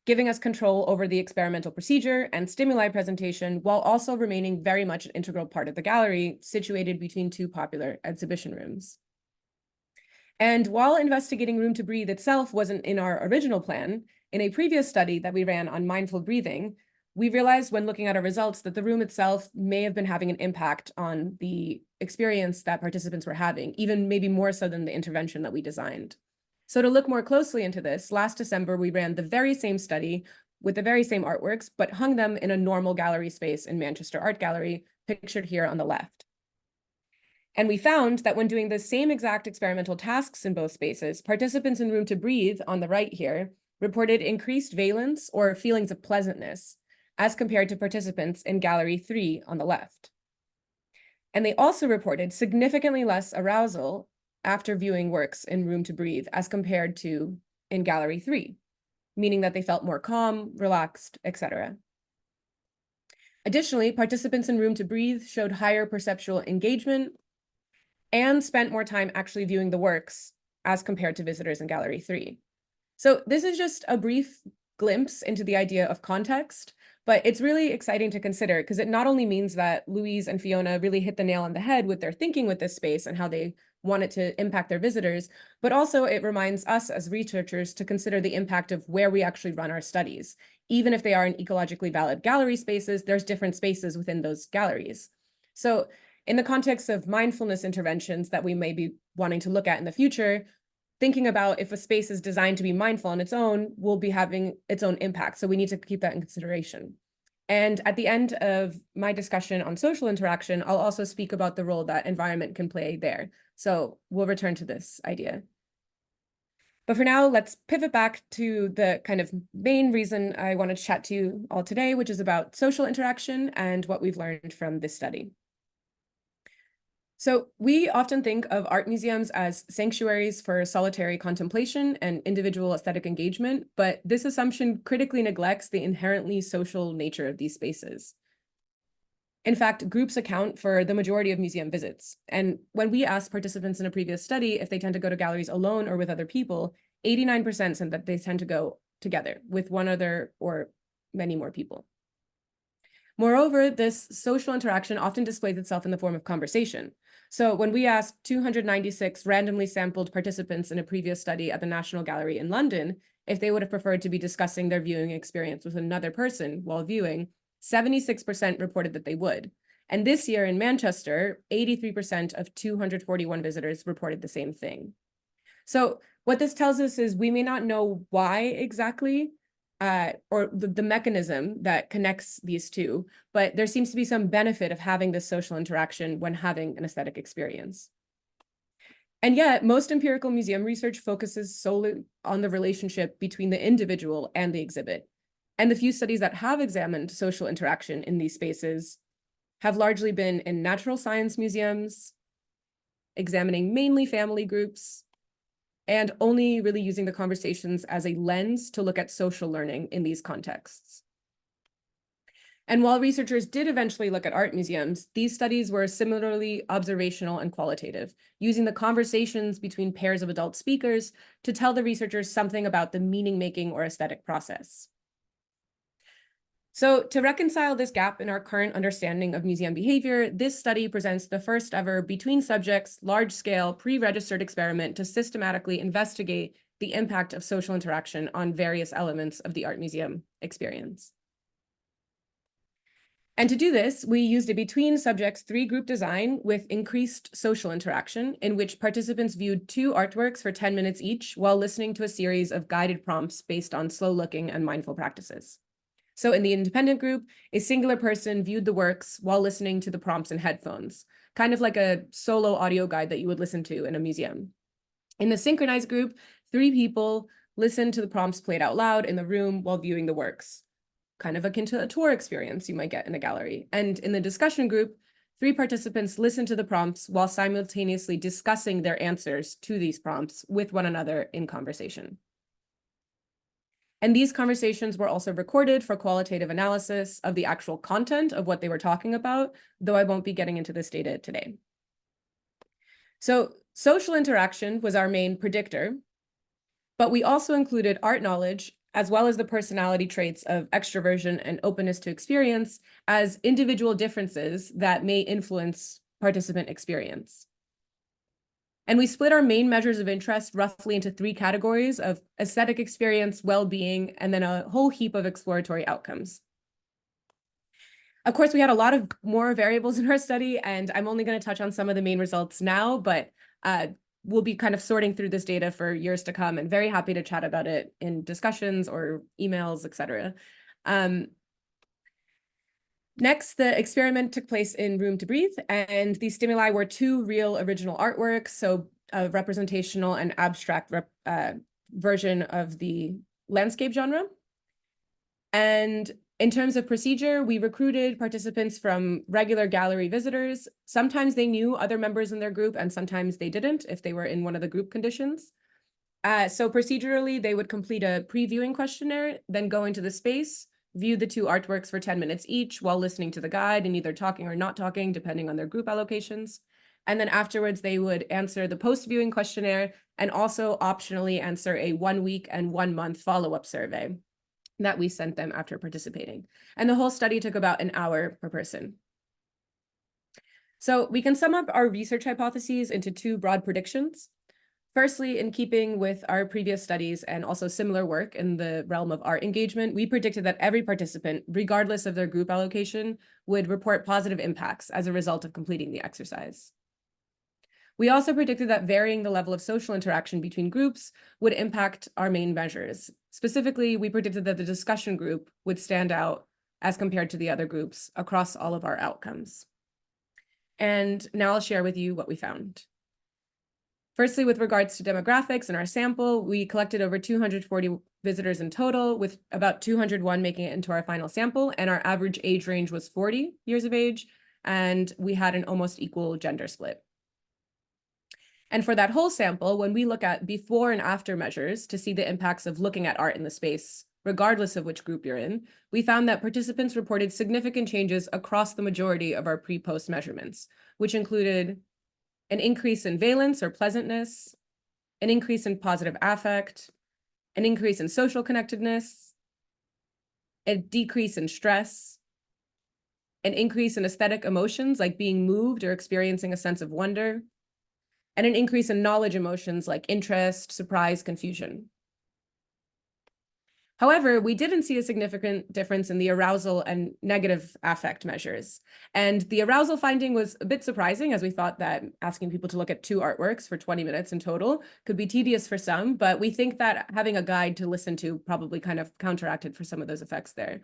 giving us control over the experimental procedure and stimuli presentation while also remaining very much an integral part of the gallery, situated between two popular exhibition rooms. And while investigating Room to Breathe itself wasn't in our original plan, in a previous study that we ran on mindful breathing, we realized when looking at our results that the room itself may have been having an impact on the experience that participants were having, even maybe more so than the intervention that we designed. So to look more closely into this, last December, we ran the very same study with the very same artworks, but hung them in a normal gallery space in Manchester Art Gallery, pictured here on the left. And we found that when doing the same exact experimental tasks in both spaces, participants in Room to Breathe on the right here reported increased valence or feelings of pleasantness as compared to participants in Gallery 3 on the left. And they also reported significantly less arousal after viewing works in Room to Breathe as compared to in Gallery 3, meaning that they felt more calm, relaxed, etc. Additionally, participants in Room to Breathe showed higher perceptual engagement and spent more time actually viewing the works as compared to visitors in Gallery 3. So this is just a brief glimpse into the idea of context, but it's really exciting to consider because it not only means that Louise and Fiona really hit the nail on the head with their thinking with this space and how they want it to impact their visitors, but also it reminds us as researchers to consider the impact of where we actually run our studies. Even if they are in ecologically valid gallery spaces, there's different spaces within those galleries. So in the context of mindfulness interventions that we may be wanting to look at in the future, thinking about if a space is designed to be mindful on its own will be having its own impact. So we need to keep that in consideration. And at the end of my discussion on social interaction, I'll also speak about the role that environment can play there. So we'll return to this idea. But for now, let's pivot back to the kind of main reason I wanted to chat to you all today, which is about social interaction and what we've learned from this study. So we often think of art museums as sanctuaries for solitary contemplation and individual aesthetic engagement, but this assumption critically neglects the inherently social nature of these spaces. In fact, groups account for the majority of museum visits. And when we asked participants in a previous study if they tend to go to galleries alone or with other people, 89% said that they tend to go together with one other or many more people. Moreover, this social interaction often displays itself in the form of conversation. So when we asked 296 randomly sampled participants in a previous study at the National Gallery in London if they would have preferred to be discussing their viewing experience with another person while viewing, 76% reported that they would. And this year in Manchester, 83% of 241 visitors reported the same thing. So what this tells us is we may not know why exactly, or the mechanism that connects these two, but there seems to be some benefit of having this social interaction when having an aesthetic experience. And yet, most empirical museum research focuses solely on the relationship between the individual and the exhibit. And the few studies that have examined social interaction in these spaces have largely been in natural science museums, examining mainly family groups, and only really using the conversations as a lens to look at social learning in these contexts. And while researchers did eventually look at art museums, these studies were similarly observational and qualitative, using the conversations between pairs of adult speakers to tell the researchers something about the meaning-making or aesthetic process. So to reconcile this gap in our current understanding of museum behavior, this study presents the first ever between subjects, large-scale, pre-registered experiment to systematically investigate the impact of social interaction on various elements of the art museum experience. And to do this, we used a between subjects 3-group design with increased social interaction in which participants viewed 2 artworks for 10 minutes each while listening to a series of guided prompts based on slow looking and mindful practices. So in the independent group, a singular person viewed the works while listening to the prompts in headphones, kind of like a solo audio guide that you would listen to in a museum. In the synchronized group, 3 people listened to the prompts played out loud in the room while viewing the works, kind of akin to a tour experience you might get in a gallery. And in the discussion group, 3 participants listened to the prompts while simultaneously discussing their answers to these prompts with one another in conversation. And these conversations were also recorded for qualitative analysis of the actual content of what they were talking about, though I won't be getting into this data today. So social interaction was our main predictor, but we also included art knowledge as well as the personality traits of extroversion and openness to experience as individual differences that may influence participant experience. And we split our main measures of interest roughly into 3 categories of aesthetic experience, well-being, and then a whole heap of exploratory outcomes. Of course, we had a lot of more variables in our study, and I'm only going to touch on some of the main results now, but we'll be kind of sorting through this data for years to come and very happy to chat about it in discussions or emails, etc. Next, the experiment took place in Room to Breathe, and these stimuli were 2 real original artworks, so a representational and abstract version of the landscape genre. And in terms of procedure, we recruited participants from regular gallery visitors. Sometimes they knew other members in their group, and sometimes they didn't if they were in one of the group conditions. So procedurally, they would complete a pre-viewing questionnaire, then go into the space, view the 2 artworks for 10 minutes each while listening to the guide and either talking or not talking, depending on their group allocations. And then afterwards, they would answer the post-viewing questionnaire and also optionally answer a 1-week and 1-month follow-up survey that we sent them after participating. And the whole study took about an hour per person. So we can sum up our research hypotheses into 2 broad predictions. Firstly, in keeping with our previous studies and also similar work in the realm of art engagement, we predicted that every participant, regardless of their group allocation, would report positive impacts as a result of completing the exercise. We also predicted that varying the level of social interaction between groups would impact our main measures. Specifically, we predicted that the discussion group would stand out as compared to the other groups across all of our outcomes. And now I'll share with you what we found. Firstly, with regards to demographics in our sample, we collected over 240 visitors in total, with about 201 making it into our final sample, and our average age range was 40 years of age, and we had an almost equal gender split. And for that whole sample, when we look at before and after measures to see the impacts of looking at art in the space, regardless of which group you're in, we found that participants reported significant changes across the majority of our pre-post measurements, which included an increase in valence or pleasantness, an increase in positive affect, an increase in social connectedness, a decrease in stress, an increase in aesthetic emotions like being moved or experiencing a sense of wonder, and an increase in knowledge emotions like interest, surprise, confusion. However, we didn't see a significant difference in the arousal and negative affect measures. And the arousal finding was a bit surprising, as we thought that asking people to look at 2 artworks for 20 minutes in total could be tedious for some, but we think that having a guide to listen to probably kind of counteracted for some of those effects there.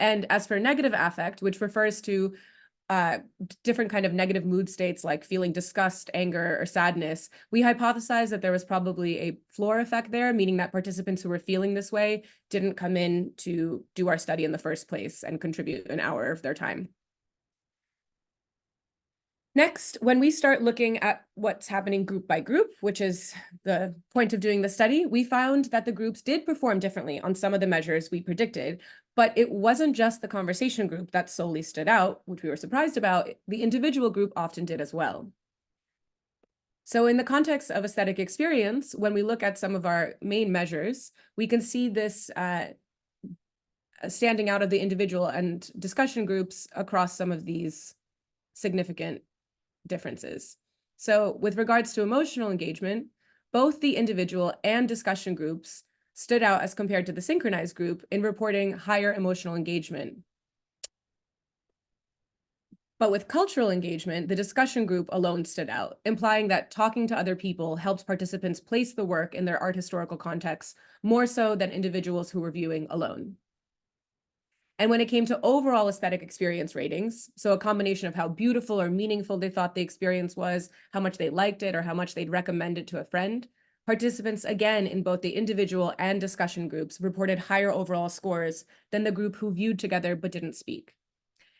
And as for negative affect, which refers to different kind of negative mood states like feeling disgust, anger, or sadness, we hypothesized that there was probably a floor effect there, meaning that participants who were feeling this way didn't come in to do our study in the first place and contribute an hour of their time. Next, when we start looking at what's happening group by group, which is the point of doing the study, we found that the groups did perform differently on some of the measures we predicted, but it wasn't just the conversation group that solely stood out, which we were surprised about. The individual group often did as well. So in the context of aesthetic experience, when we look at some of our main measures, we can see this standing out of the individual and discussion groups across some of these significant differences. So with regards to emotional engagement, both the individual and discussion groups stood out as compared to the synchronized group in reporting higher emotional engagement. But with cultural engagement, the discussion group alone stood out, implying that talking to other people helps participants place the work in their art historical context more so than individuals who were viewing alone. And when it came to overall aesthetic experience ratings, so a combination of how beautiful or meaningful they thought the experience was, how much they liked it, or how much they'd recommend it to a friend, participants, again, in both the individual and discussion groups reported higher overall scores than the group who viewed together but didn't speak.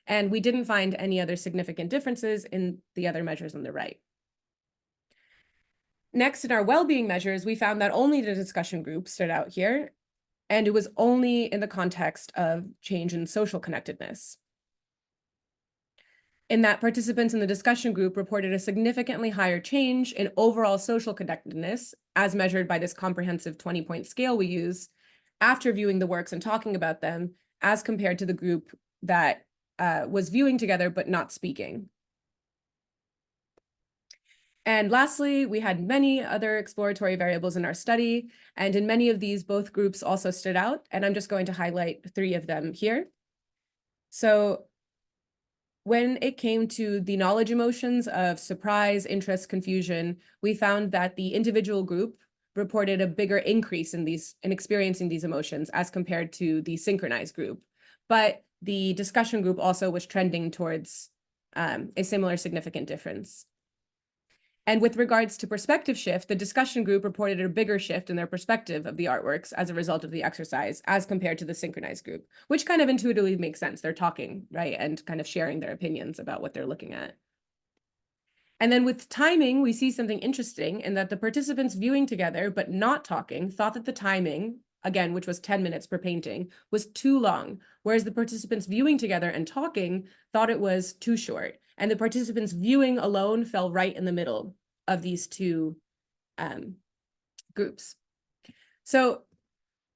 And we didn't find any other significant differences in the other measures on the right. Next, in our well-being measures, we found that only the discussion group stood out here, and it was only in the context of change in social connectedness. In that participants in the discussion group reported a significantly higher change in overall social connectedness, as measured by this comprehensive 20-point scale we use, after viewing the works and talking about them, as compared to the group that was viewing together but not speaking. And lastly, we had many other exploratory variables in our study, and in many of these, both groups also stood out, and I'm just going to highlight 3 of them here. So when it came to the knowledge emotions of surprise, interest, confusion, we found that the individual group reported a bigger increase in experiencing these emotions as compared to the synchronized group. But the discussion group also was trending towards a similar significant difference. And with regards to perspective shift, the discussion group reported a bigger shift in their perspective of the artworks as a result of the exercise as compared to the synchronized group, which kind of intuitively makes sense. They're talking, right, and kind of sharing their opinions about what they're looking at. And then with timing, we see something interesting in that the participants viewing together but not talking thought that the timing, again, which was 10 minutes per painting, was too long, whereas the participants viewing together and talking thought it was too short. And the participants viewing alone fell right in the middle of these 2 groups. So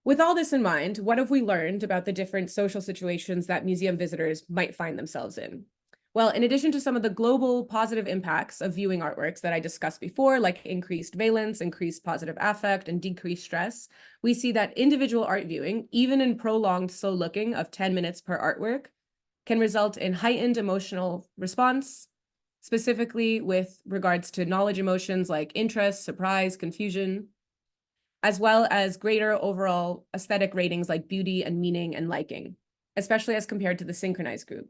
with all this in mind, what have we learned about the different social situations that museum visitors might find themselves in? Well, in addition to some of the global positive impacts of viewing artworks that I discussed before, like increased valence, increased positive affect, and decreased stress, we see that individual art viewing, even in prolonged slow looking of 10 minutes per artwork, can result in heightened emotional response, specifically with regards to knowledge emotions like interest, surprise, confusion, as well as greater overall aesthetic ratings like beauty and meaning and liking, especially as compared to the synchronized group.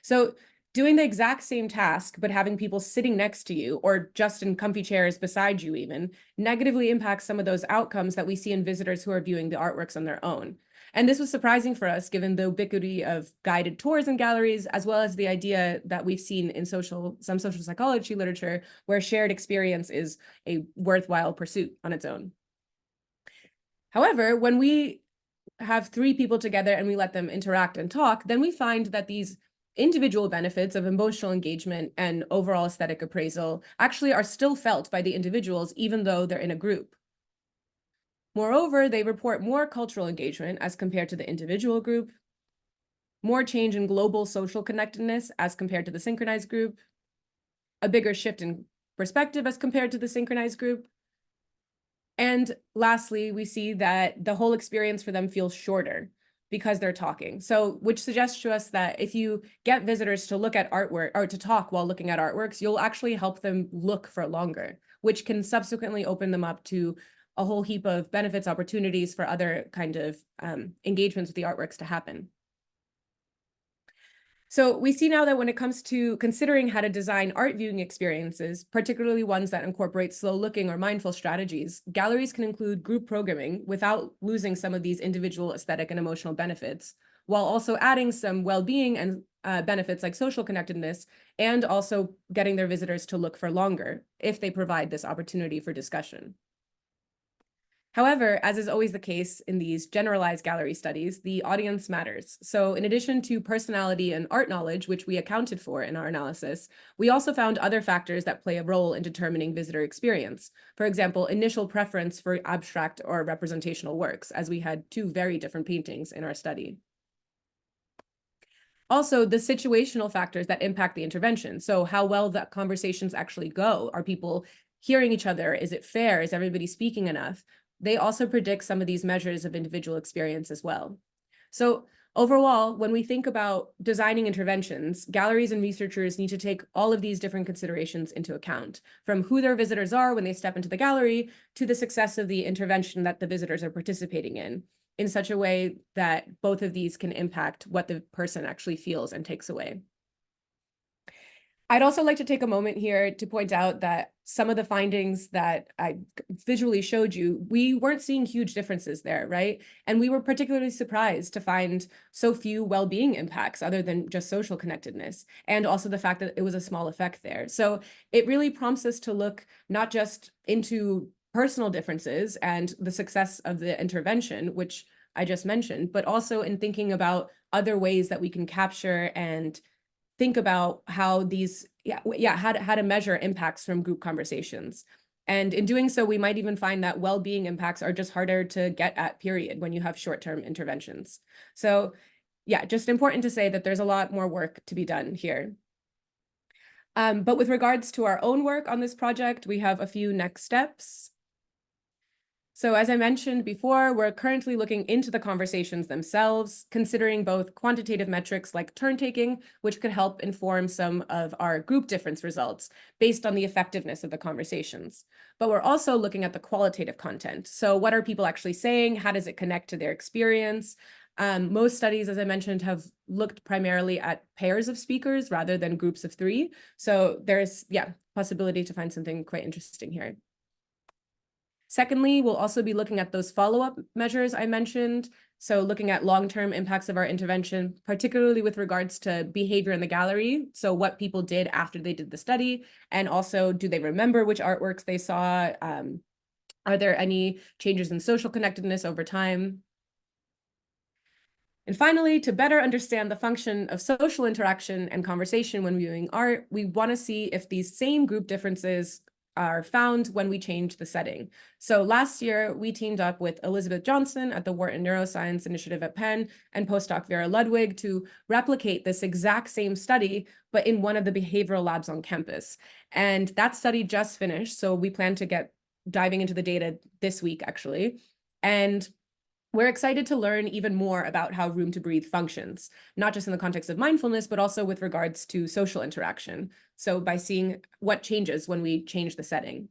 So doing the exact same task, but having people sitting next to you or just in comfy chairs beside you even, negatively impacts some of those outcomes that we see in visitors who are viewing the artworks on their own. And this was surprising for us, given the ubiquity of guided tours in galleries, as well as the idea that we've seen in some social psychology literature, where shared experience is a worthwhile pursuit on its own. However, when we have 3 people together and we let them interact and talk, then we find that these individual benefits of emotional engagement and overall aesthetic appraisal actually are still felt by the individuals, even though they're in a group. Moreover, they report more cultural engagement as compared to the individual group, more change in global social connectedness as compared to the synchronized group, a bigger shift in perspective as compared to the synchronized group. And lastly, we see that the whole experience for them feels shorter because they're talking. So, which suggests to us that if you get visitors to look at artwork or to talk while looking at artworks, you'll actually help them look for longer, which can subsequently open them up to a whole heap of benefits, opportunities for other kind of engagements with the artworks to happen. So we see now that when it comes to considering how to design art viewing experiences, particularly ones that incorporate slow looking or mindful strategies, galleries can include group programming without losing some of these individual aesthetic and emotional benefits, while also adding some well-being and benefits like social connectedness, and also getting their visitors to look for longer if they provide this opportunity for discussion. However, as is always the case in these generalized gallery studies, the audience matters. So in addition to personality and art knowledge, which we accounted for in our analysis, we also found other factors that play a role in determining visitor experience. For example, initial preference for abstract or representational works, as we had 2 very different paintings in our study. Also, the situational factors that impact the intervention. So how well the conversations actually go. Are people hearing each other? Is it fair? Is everybody speaking enough? They also predict some of these measures of individual experience as well. So overall, when we think about designing interventions, galleries and researchers need to take all of these different considerations into account, from who their visitors are when they step into the gallery to the success of the intervention that the visitors are participating in such a way that both of these can impact what the person actually feels and takes away. I'd also like to take a moment here to point out that some of the findings that I visually showed you, we weren't seeing huge differences there, right? And we were particularly surprised to find so few well-being impacts other than just social connectedness, and also the fact that it was a small effect there. So it really prompts us to look not just into personal differences and the success of the intervention, which I just mentioned, but also in thinking about other ways that we can capture and think about how these, how to measure impacts from group conversations. And in doing so, we might even find that well-being impacts are just harder to get at, period, when you have short-term interventions. So yeah, just important to say that there's a lot more work to be done here. But with regards to our own work on this project, we have a few next steps. So as I mentioned before, we're currently looking into the conversations themselves, considering both quantitative metrics like turn taking, which could help inform some of our group difference results based on the effectiveness of the conversations. But we're also looking at the qualitative content. So what are people actually saying? How does it connect to their experience? Most studies, as I mentioned, have looked primarily at pairs of speakers rather than groups of 3. So there's, possibility to find something quite interesting here. Secondly, we'll also be looking at those follow-up measures I mentioned. So looking at long-term impacts of our intervention, particularly with regards to behavior in the gallery. So what people did after they did the study, and also do they remember which artworks they saw? Are there any changes in social connectedness over time? And finally, to better understand the function of social interaction and conversation when viewing art, we want to see if these same group differences are found when we change the setting. So last year, we teamed up with Elizabeth Johnson at the Wharton Neuroscience Initiative at Penn and postdoc Vera Ludwig to replicate this exact same study, but in one of the behavioral labs on campus. And that study just finished, so we plan to get diving into the data this week, actually. And We're excited to learn even more about how Room to Breathe functions, not just in the context of mindfulness, but also with regards to social interaction. So by seeing what changes when we change the setting.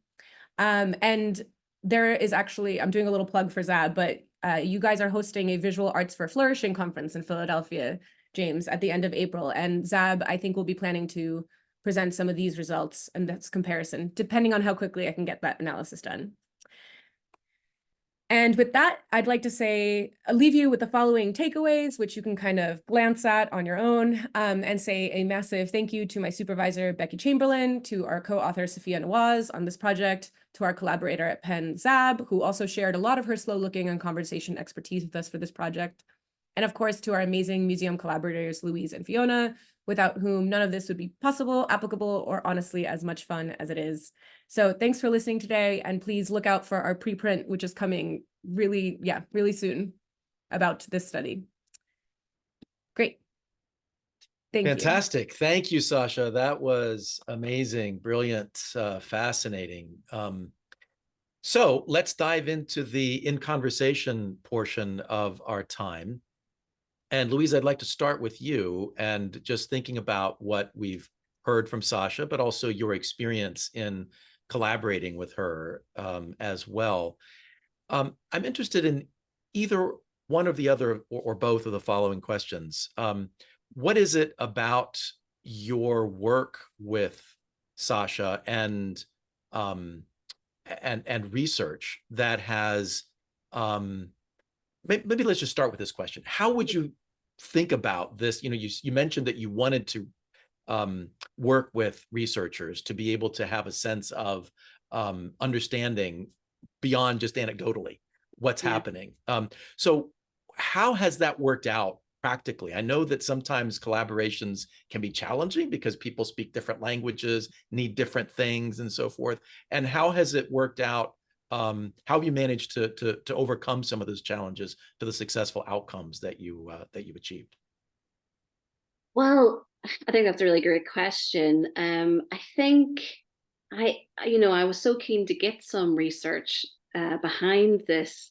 And there is actually, I'm doing a little plug for Zab, but you guys are hosting a Visual Arts for Flourishing conference in Philadelphia, James, at the end of April. And Zab, I think, will be planning to present some of these results and that's comparison, depending on how quickly I can get that analysis done. And with that, I'd like to say, leave you with the following takeaways, which you can kind of glance at on your own, and say a massive thank you to my supervisor, Becky Chamberlain, to our co-author, Sophia Nawaz, on this project, to our collaborator at Penn, Zab, who also shared a lot of her slow looking and conversation expertise with us for this project. And of course, to our amazing museum collaborators, Louise and Fiona, without whom none of this would be possible, applicable, or honestly as much fun as it is. So thanks for listening today, and please look out for our preprint, which is coming really soon about this study. Great. Thank you. Fantastic. Thank you, Sasha. That was amazing, brilliant, fascinating. So let's dive into the in conversation portion of our time. And Louise, I'd like to start with you and just thinking about what we've heard from Sasha, but also your experience in collaborating with her as well. I'm interested in either one of the other or both of the following questions. What is it about your work with Sasha and research that has maybe let's just start with this question. How would you think about this? You know, you mentioned that you wanted to work with researchers to be able to have a sense of understanding beyond just anecdotally what's happening. So how has that worked out practically? I know that sometimes collaborations can be challenging because people speak different languages, need different things and so forth. And how has it worked out? How have you managed to overcome some of those challenges to the successful outcomes that you've achieved? Well, I think that's a really great question. I think I was so keen to get some research behind this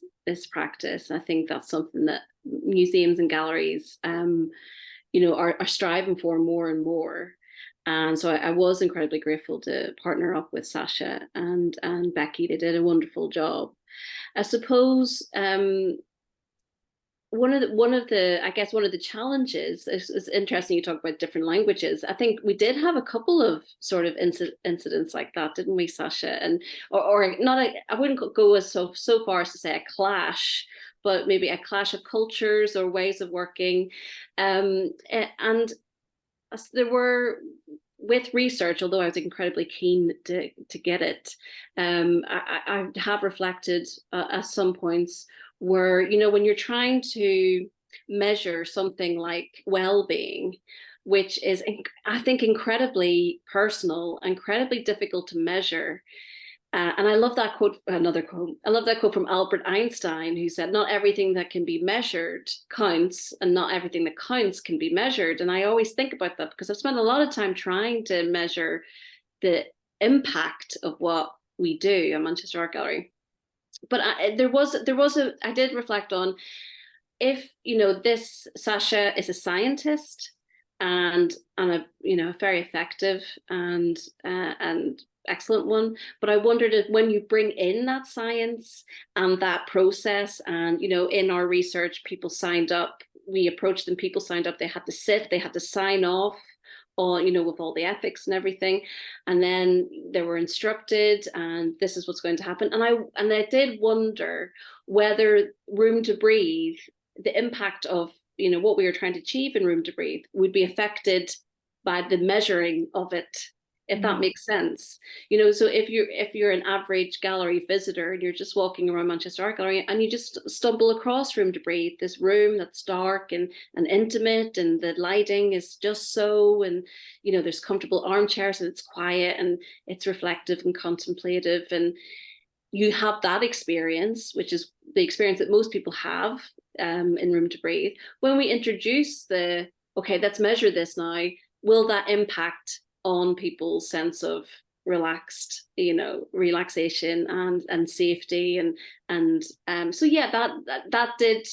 practice. I think that's something that museums and galleries, are striving for more and more. And so I was incredibly grateful to partner up with Sasha and Becky. They did a wonderful job. I suppose one of the challenges is interesting. You talk about different languages. I think we did have a couple of sort of incidents like that, didn't we, Sasha? And or not. I wouldn't go as so far as to say a clash, but maybe a clash of cultures or ways of working. And there were, with research, although I was incredibly keen to get it, I have reflected at some points where, when you're trying to measure something like well-being, which is, I think, incredibly personal, incredibly difficult to measure. And I love that quote, another quote. I love that quote from Albert Einstein, who said, "Not everything that can be measured counts, and not everything that counts can be measured." And I always think about that because I've spent a lot of time trying to measure the impact of what we do at Manchester Art Gallery. But I did reflect on, if this Sasha is a scientist and a very effective and excellent one, but I wondered if when you bring in that science and that process, and in our research, people signed up, we approached them, people signed up, they had to sit, they had to sign off on, with all the ethics and everything, and then they were instructed, and this is what's going to happen. And I did wonder whether Room to Breathe, the impact of what we were trying to achieve in Room to Breathe, would be affected by the measuring of it, if that makes sense. So if you're an average gallery visitor and you're just walking around Manchester Art Gallery and you just stumble across Room to Breathe, this room that's dark and intimate, and the lighting is just so, and there's comfortable armchairs, and it's quiet and it's reflective and contemplative, and you have that experience, which is the experience that most people have in Room to Breathe. When we introduce okay, let's measure this now, will that impact on people's sense of relaxed, relaxation and safety, and so yeah, that did.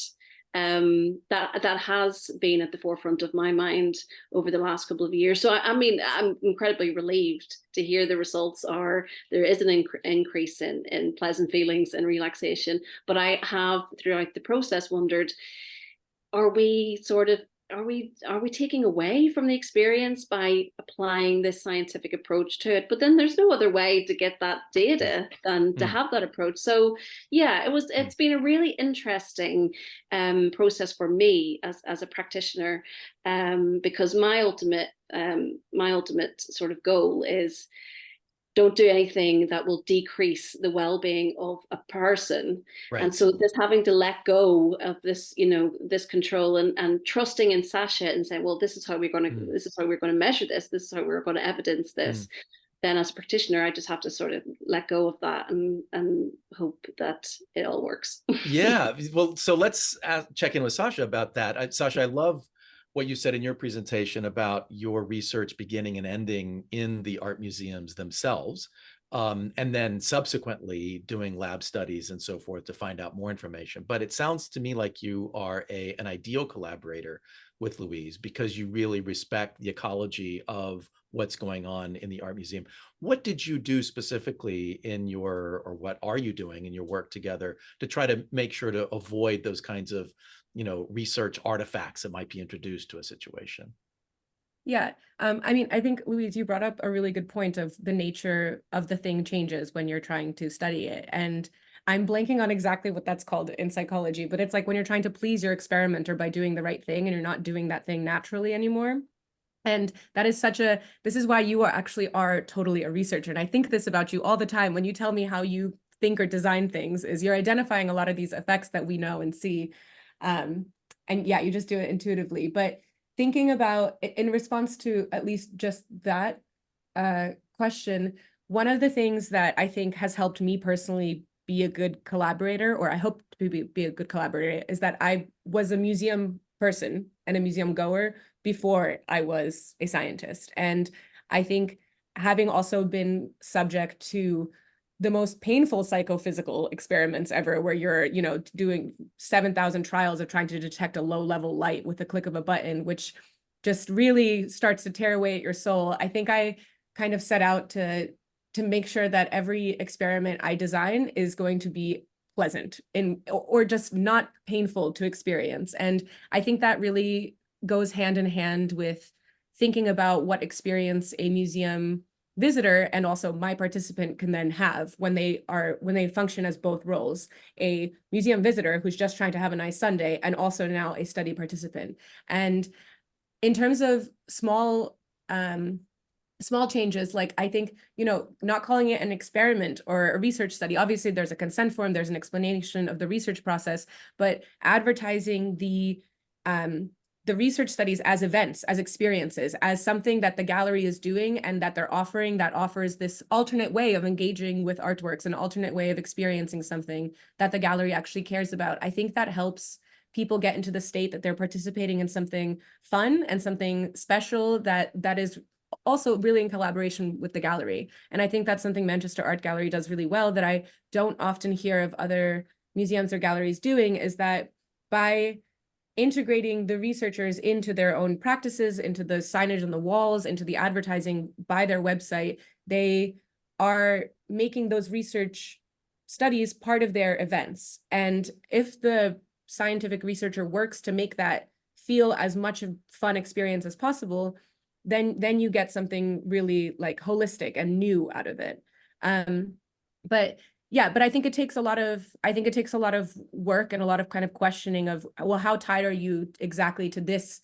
That has been at the forefront of my mind over the last couple of years. So I mean, I'm incredibly relieved to hear the results are there is an increase in pleasant feelings and relaxation. But I have throughout the process wondered, are we taking away from the experience by applying this scientific approach to it? But then there's no other way to get that data than to have that approach. So yeah, it's been a really interesting process for me as a practitioner, because my ultimate sort of goal is, don't do anything that will decrease the well-being of a person. Right. And so this having to let go of this, this control, and trusting in Sasha and saying, well, this is how we're going to measure this. This is how we're going to evidence this. Then as a practitioner, I just have to sort of let go of that and hope that it all works. Yeah. Well, so let's check in with Sasha about that. Sasha, I love what you said in your presentation about your research beginning and ending in the art museums themselves, and then subsequently doing lab studies and so forth to find out more information. But it sounds to me like you are an ideal collaborator with Louise, because you really respect the ecology of what's going on in the art museum. What did you do specifically or what are you doing in your work together to try to make sure to avoid those kinds of research artifacts that might be introduced to a situation? Yeah, I mean, I think, Louise, you brought up a really good point of the nature of the thing changes when you're trying to study it. And I'm blanking on exactly what that's called in psychology, but it's like when you're trying to please your experimenter by doing the right thing and you're not doing that thing naturally anymore. And that is this is why you are totally a researcher. And I think this about you all the time when you tell me how you think or design things, is you're identifying a lot of these effects that we know and see. And yeah, you just do it intuitively. But thinking about, in response to at least just that question, one of the things that I think has helped me personally be a good collaborator, or I hope to be a good collaborator, is that I was a museum person and a museum goer before I was a scientist. And I think having also been subject to the most painful psychophysical experiments ever, where you're, doing 7,000 trials of trying to detect a low-level light with the click of a button, which just really starts to tear away at your soul. I think I kind of set out to make sure that every experiment I design is going to be pleasant or just not painful to experience. And I think that really goes hand in hand with thinking about what experience a museum visitor and also my participant can then have when they function as both roles: a museum visitor who's just trying to have a nice Sunday, and also now a study participant. And in terms of small changes, like I think, not calling it an experiment or a research study. Obviously, there's a consent form, there's an explanation of the research process, but advertising the research studies as events, as experiences, as something that the gallery is doing and that they're offering, that offers this alternate way of engaging with artworks, an alternate way of experiencing something that the gallery actually cares about. I think that helps people get into the state that they're participating in something fun and something special that is also really in collaboration with the gallery. And I think that's something Manchester Art Gallery does really well that I don't often hear of other museums or galleries doing, is that by integrating the researchers into their own practices, into the signage on the walls, into the advertising by their website, they are making those research studies part of their events. And if the scientific researcher works to make that feel as much a fun experience as possible, then you get something really like holistic and new out of it. But I think it takes a lot of work and a lot of kind of questioning of, well, how tied are you exactly to this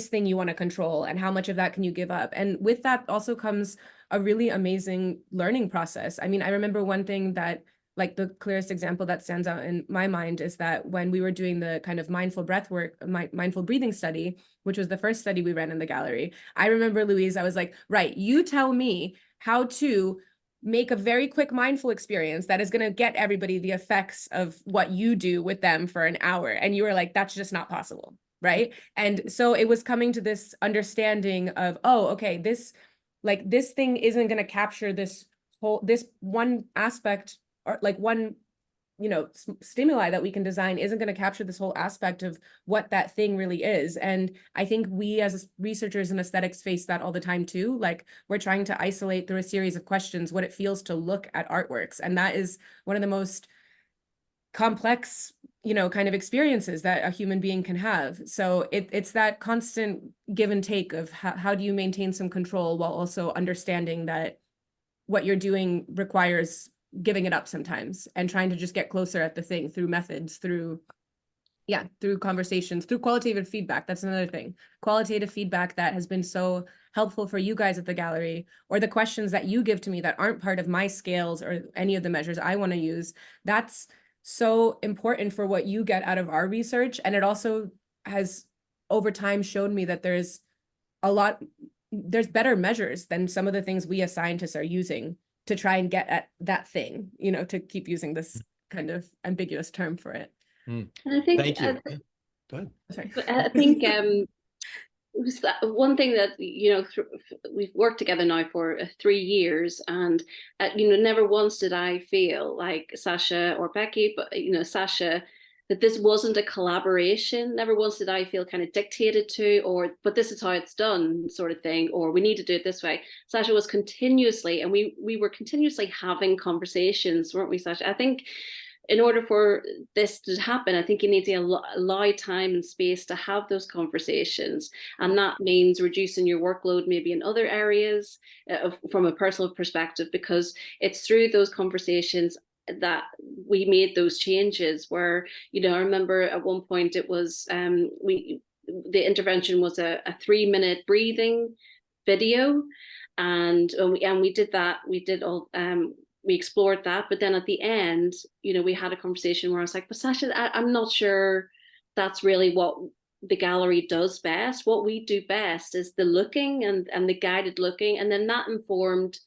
thing you want to control, and how much of that can you give up? And with that also comes a really amazing learning process. I mean, I remember one thing that, like, the clearest example that stands out in my mind is that when we were doing the kind of mindful breath work, mindful breathing study, which was the first study we ran in the gallery, I remember, Louise, I was like, right, you tell me how to make a very quick mindful experience that is going to get everybody the effects of what you do with them for an hour. And you were like, that's just not possible, right? And so it was coming to this understanding of, oh, okay, this thing isn't going to capture this one aspect, or like one, stimuli that we can design isn't going to capture this whole aspect of what that thing really is. And I think we as researchers in aesthetics face that all the time too. Like, we're trying to isolate through a series of questions what it feels to look at artworks. And that is one of the most complex, kind of experiences that a human being can have. So it's that constant give and take of how do you maintain some control while also understanding that what you're doing requires giving it up sometimes, and trying to just get closer at the thing through methods, through conversations, through qualitative feedback. That's another thing. Qualitative feedback that has been so helpful for you guys at the gallery, or the questions that you give to me that aren't part of my scales or any of the measures I want to use. That's so important for what you get out of our research. And it also has over time shown me that there's better measures than some of the things we as scientists are using to try and get at that thing, to keep using this kind of ambiguous term for it. And I think, thank you. Go ahead. Sorry. I think one thing that, we've worked together now for 3 years, and, never once did I feel like Sasha or Becky, but, Sasha, that this wasn't a collaboration. Never once did I feel kind of dictated to, but this is how it's done sort of thing, or we need to do it this way. Sasha was continuously, and we were continuously having conversations, weren't we, Sasha? I think in order for this to happen, I think you need to allow time and space to have those conversations. And that means reducing your workload maybe in other areas from a personal perspective, because it's through those conversations that we made those changes where, I remember at one point it was, the intervention was a 3-minute breathing video. And we did that, we explored that, but then at the end, we had a conversation where I was like, but Sasha, I'm not sure that's really what the gallery does best. What we do best is the looking and the guided looking, and then that informed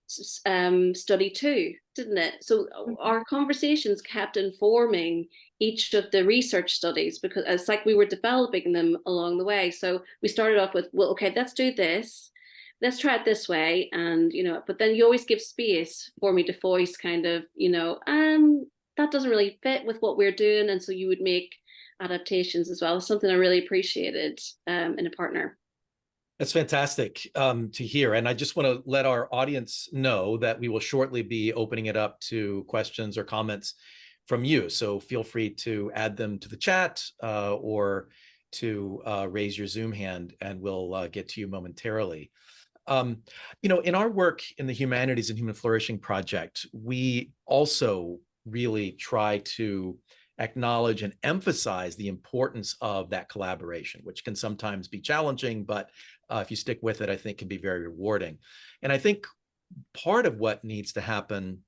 study 2, didn't it? So our conversations kept informing each of the research studies, because it's like we were developing them along the way. So we started off with, well, okay, let's do this. Let's try it this way. And, but then you always give space for me to voice kind of, that doesn't really fit with what we're doing. And so you would make adaptations as well. It's something I really appreciated in a partner. That's fantastic to hear. And I just want to let our audience know that we will shortly be opening it up to questions or comments from you. So feel free to add them to the chat or to raise your Zoom hand, and we'll get to you momentarily. In our work in the Humanities and Human Flourishing Project, we also really try to acknowledge and emphasize the importance of that collaboration, which can sometimes be challenging, but if you stick with it, I think can be very rewarding. And I think part of what needs to happen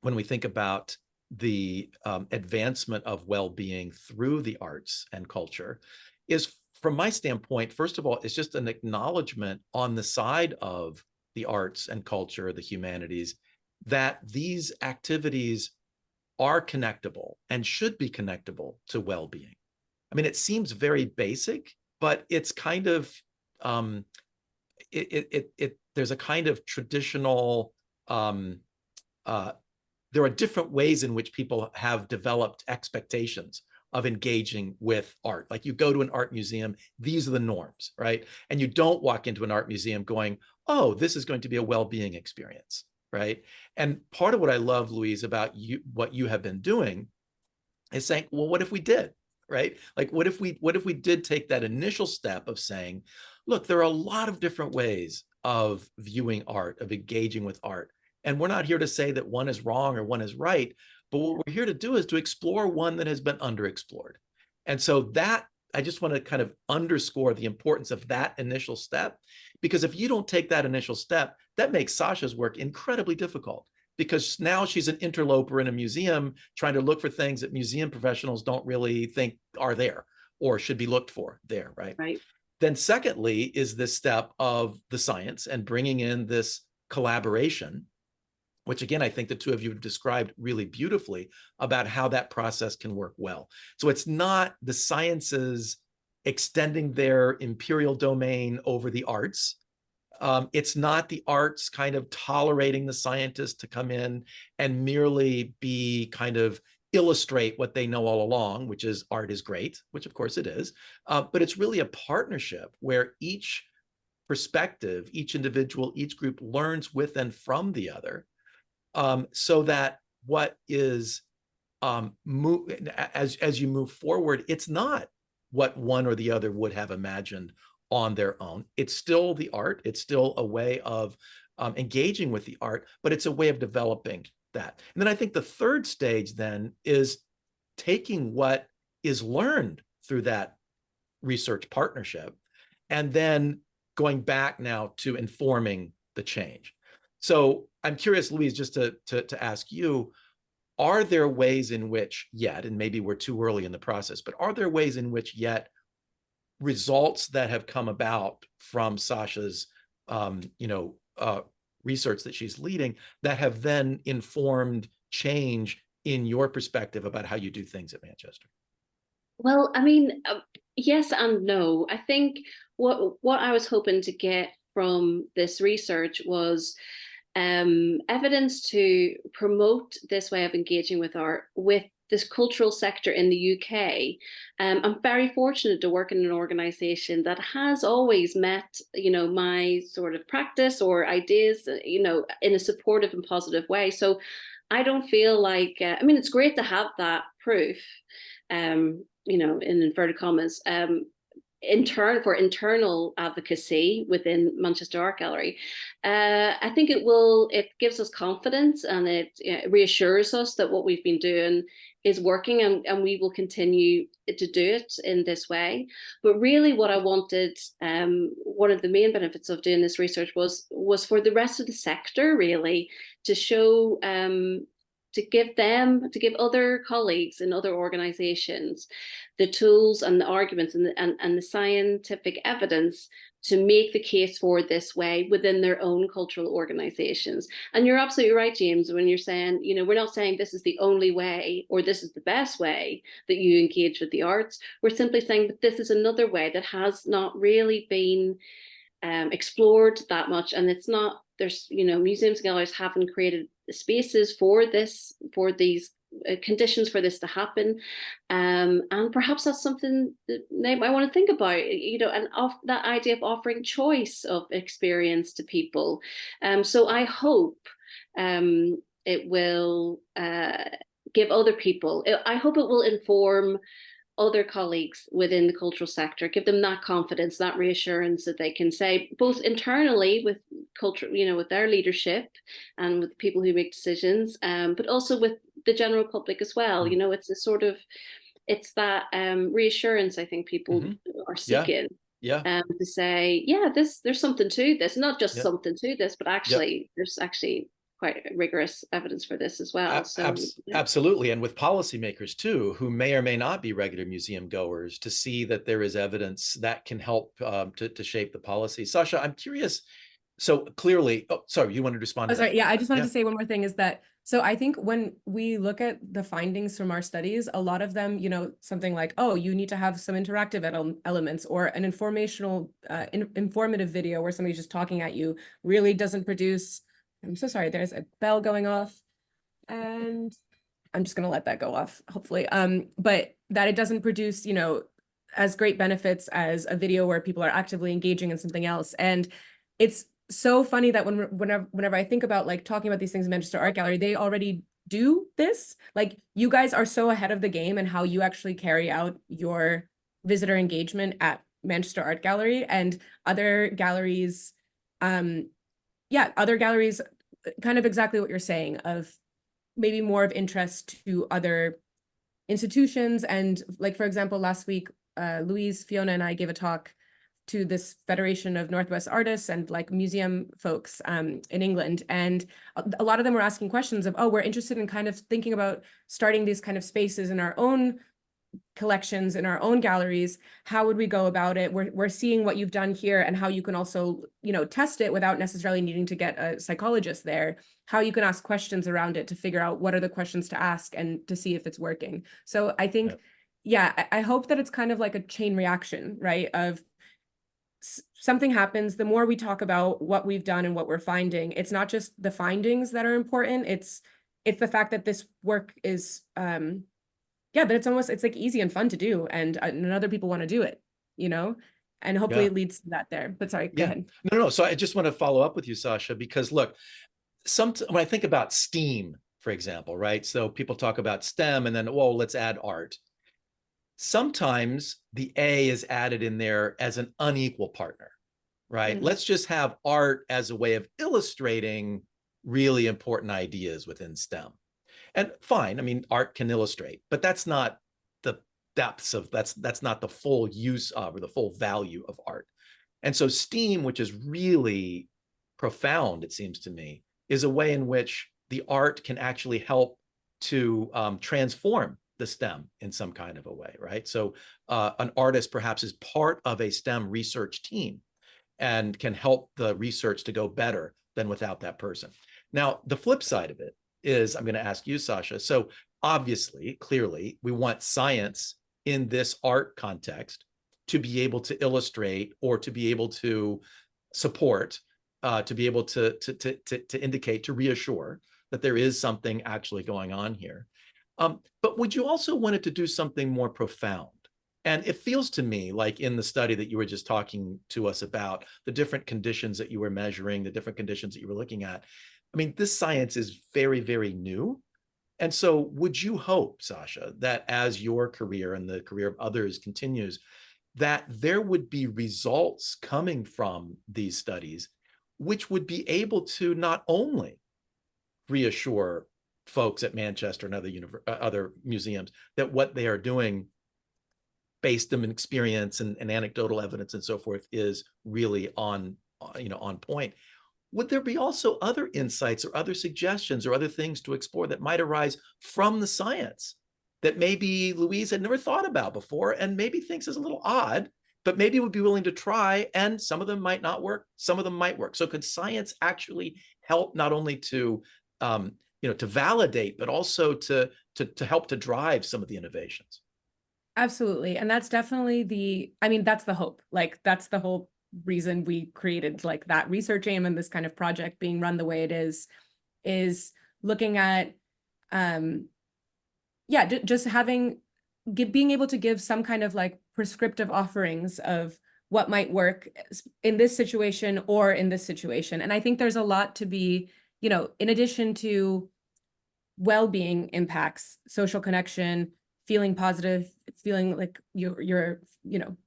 when we think about the advancement of well-being through the arts and culture is, from my standpoint, first of all, it's just an acknowledgement on the side of the arts and culture, the humanities, that these activities are connectable and should be connectable to well-being. I mean, it seems very basic, but it's kind of, there's a kind of traditional, there are different ways in which people have developed expectations of engaging with art. Like, you go to an art museum, these are the norms, right? And you don't walk into an art museum going, oh, this is going to be a well-being experience, right? And part of what I love, Louise, about you, what you have been doing, is saying, well, what if we did, right? Like, what if we did take that initial step of saying, look, there are a lot of different ways of viewing art, of engaging with art. And we're not here to say that one is wrong or one is right, but what we're here to do is to explore one that has been underexplored. And so that, I just want to kind of underscore the importance of that initial step, because if you don't take that initial step, that makes Sasha's work incredibly difficult, because now she's an interloper in a museum trying to look for things that museum professionals don't really think are there or should be looked for there, right? Right. Then secondly is this step of the science and bringing in this collaboration, which again, I think the two of you have described really beautifully about how that process can work well. So it's not the sciences extending their imperial domain over the arts, It's not the arts kind of tolerating the scientists to come in and merely be kind of illustrate what they know all along, which is art is great, which of course it is. But it's really a partnership where each perspective, each individual, each group learns with and from the other, so that what is as you move forward, it's not what one or the other would have imagined on their own. It's still the art. It's still a way of engaging with the art, but it's a way of developing that. And then I think the third stage then is taking what is learned through that research partnership and then going back now to informing the change. So I'm curious, Louise, just to ask you, are there ways in which yet, and maybe we're too early in the process, but are there ways in which yet results that have come about from Sasha's research that she's leading that have then informed change in your perspective about how you do things at Manchester? Well, I mean, yes and no. I think what I was hoping to get from this research was evidence to promote this way of engaging with art with this cultural sector in the UK. I'm very fortunate to work in an organisation that has always met, my sort of practice or ideas, in a supportive and positive way. So I don't feel like, it's great to have that proof, in inverted commas, for internal advocacy within Manchester Art Gallery. I think it gives us confidence, and it reassures us that what we've been doing is working, and we will continue to do it in this way. But really what I wanted, one of the main benefits of doing this research was for the rest of the sector really to show, to give other colleagues in other organizations the tools and the arguments and the scientific evidence to make the case for this way within their own cultural organizations. And you're absolutely right, James, when you're saying, we're not saying this is the only way or this is the best way that you engage with the arts. We're simply saying that this is another way that has not really been explored that much. And it's not, museums and galleries haven't created spaces for these conditions for this to happen, and perhaps that's something that they might want to think about, and that idea of offering choice of experience to people. So I hope it will give other people, I hope it will inform other colleagues within the cultural sector, give them that confidence, that reassurance that they can say, both internally with culture, with their leadership and with the people who make decisions, but also with the general public as well. It's that reassurance I think people are seeking. Yeah. To say, there's something to this, not just something to this, but actually there's actually quite rigorous evidence for this as well. Absolutely. And with policymakers too, who may or may not be regular museum goers, to see that there is evidence that can help to shape the policy. Sasha, I'm curious. So clearly, sorry, you wanted to respond to that? Yeah, I just wanted to say one more thing is that, so I think when we look at the findings from our studies, a lot of them, something like, oh, you need to have some interactive elements, or an informative video where somebody's just talking at you, really doesn't produce. I'm so sorry, there's a bell going off and I'm just going to let that go off, hopefully. But that it doesn't produce, as great benefits as a video where people are actively engaging in something else. And it's so funny that whenever I think about like talking about these things in Manchester Art Gallery, they already do this. Like, you guys are so ahead of the game in how you actually carry out your visitor engagement at Manchester Art Gallery, and other galleries, kind of exactly what you're saying, of maybe more of interest to other institutions. And like, for example, last week, Louise, Fiona, and I gave a talk to this Federation of Northwest Artists and like museum folks in England. And a lot of them were asking questions of, oh, we're interested in kind of thinking about starting these kind of spaces in our own collections, in our own galleries. How would we go about it? We're seeing what you've done here and how you can also, test it without necessarily needing to get a psychologist there, how you can ask questions around it to figure out what are the questions to ask and to see if it's working. So I think, I hope that it's kind of like a chain reaction, right? Of something happens, the more we talk about what we've done and what we're finding, it's not just the findings that are important, it's the fact that this work is that it's like easy and fun to do, and other people want to do it, and hopefully Yeah. it leads to that there. But sorry, go Yeah. ahead. No. So I just want to follow up with you, Sasha, because look, when I think about STEAM, for example, right? So people talk about STEM and then, well, let's add art. Sometimes the A is added in there as an unequal partner, right? Let's just have art as a way of illustrating really important ideas within STEM. And fine, I mean, art can illustrate, but that's not the depths of, that's not the full use of or the full value of art. And so STEAM, which is really profound, it seems to me, is a way in which the art can actually help to transform the STEM in some kind of a way, right? So an artist perhaps is part of a STEM research team and can help the research to go better than without that person. Now, the flip side of it is, I'm going to ask you, Sasha. So obviously, clearly, we want science in this art context to be able to illustrate or to be able to support, to be able to indicate, to reassure that there is something actually going on here. But would you also want it to do something more profound? And it feels to me like in the study that you were just talking to us about, the different conditions that you were measuring, the different conditions that you were looking at, I mean, this science is very, very new. And so would you hope, Sasha, that as your career and the career of others continues, that there would be results coming from these studies, which would be able to not only reassure folks at Manchester and other museums that what they are doing based on experience and anecdotal evidence and so forth is really on point. Would there be also other insights or other suggestions or other things to explore that might arise from the science that maybe Louise had never thought about before and maybe thinks is a little odd, but maybe would be willing to try, and some of them might not work, some of them might work. So could science actually help not only to to validate, but also to help to drive some of the innovations? Absolutely. And that's definitely that's the hope. Like, that's the whole reason we created like that research aim and this kind of project being run the way it is looking at, just being able to give some kind of like prescriptive offerings of what might work in this situation or in this situation. And I think there's a lot to be, in addition to well-being impacts, social connection, feeling positive, feeling like you're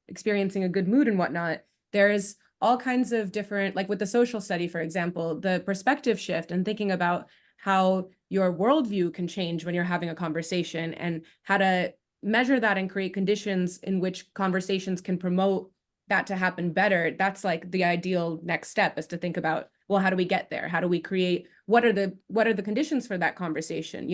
experiencing a good mood and whatnot. There's all kinds of different, like with the social study, for example, the perspective shift and thinking about how your worldview can change when you're having a conversation and how to measure that and create conditions in which conversations can promote that to happen better. That's like the ideal next step, is to think about, well, how do we get there? How do we create, what are the conditions for that conversation?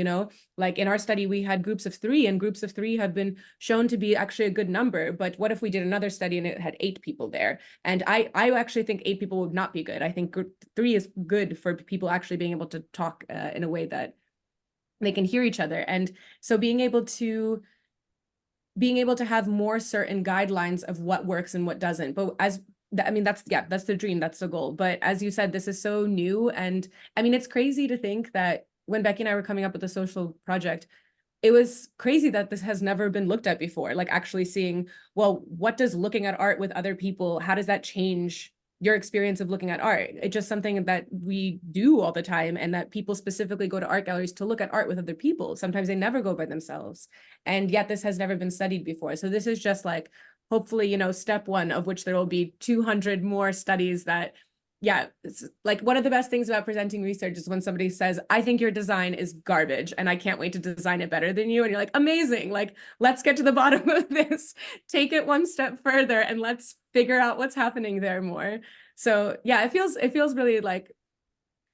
Like in our study, we had groups of 3, and groups of 3 have been shown to be actually a good number. But what if we did another study and it had 8 people there? And I actually think 8 people would not be good. I think group 3 is good for people actually being able to talk in a way that they can hear each other. And so being able to have more certain guidelines of what works and what doesn't. But that's the dream, that's the goal. But as you said, this is so new. And I mean, it's crazy to think that when Becky and I were coming up with the social project, it was crazy that this has never been looked at before. Like actually seeing, well, what does looking at art with other people, how does that change your experience of looking at art? It's just something that we do all the time, and that people specifically go to art galleries to look at art with other people. Sometimes they never go by themselves. And yet this has never been studied before. So this is just like, hopefully, step 1 of which there will be 200 more studies that, it's like one of the best things about presenting research is when somebody says, I think your design is garbage and I can't wait to design it better than you. And you're like, amazing. Like, let's get to the bottom of this, take it one step further, and let's figure out what's happening there more. So yeah, it feels really like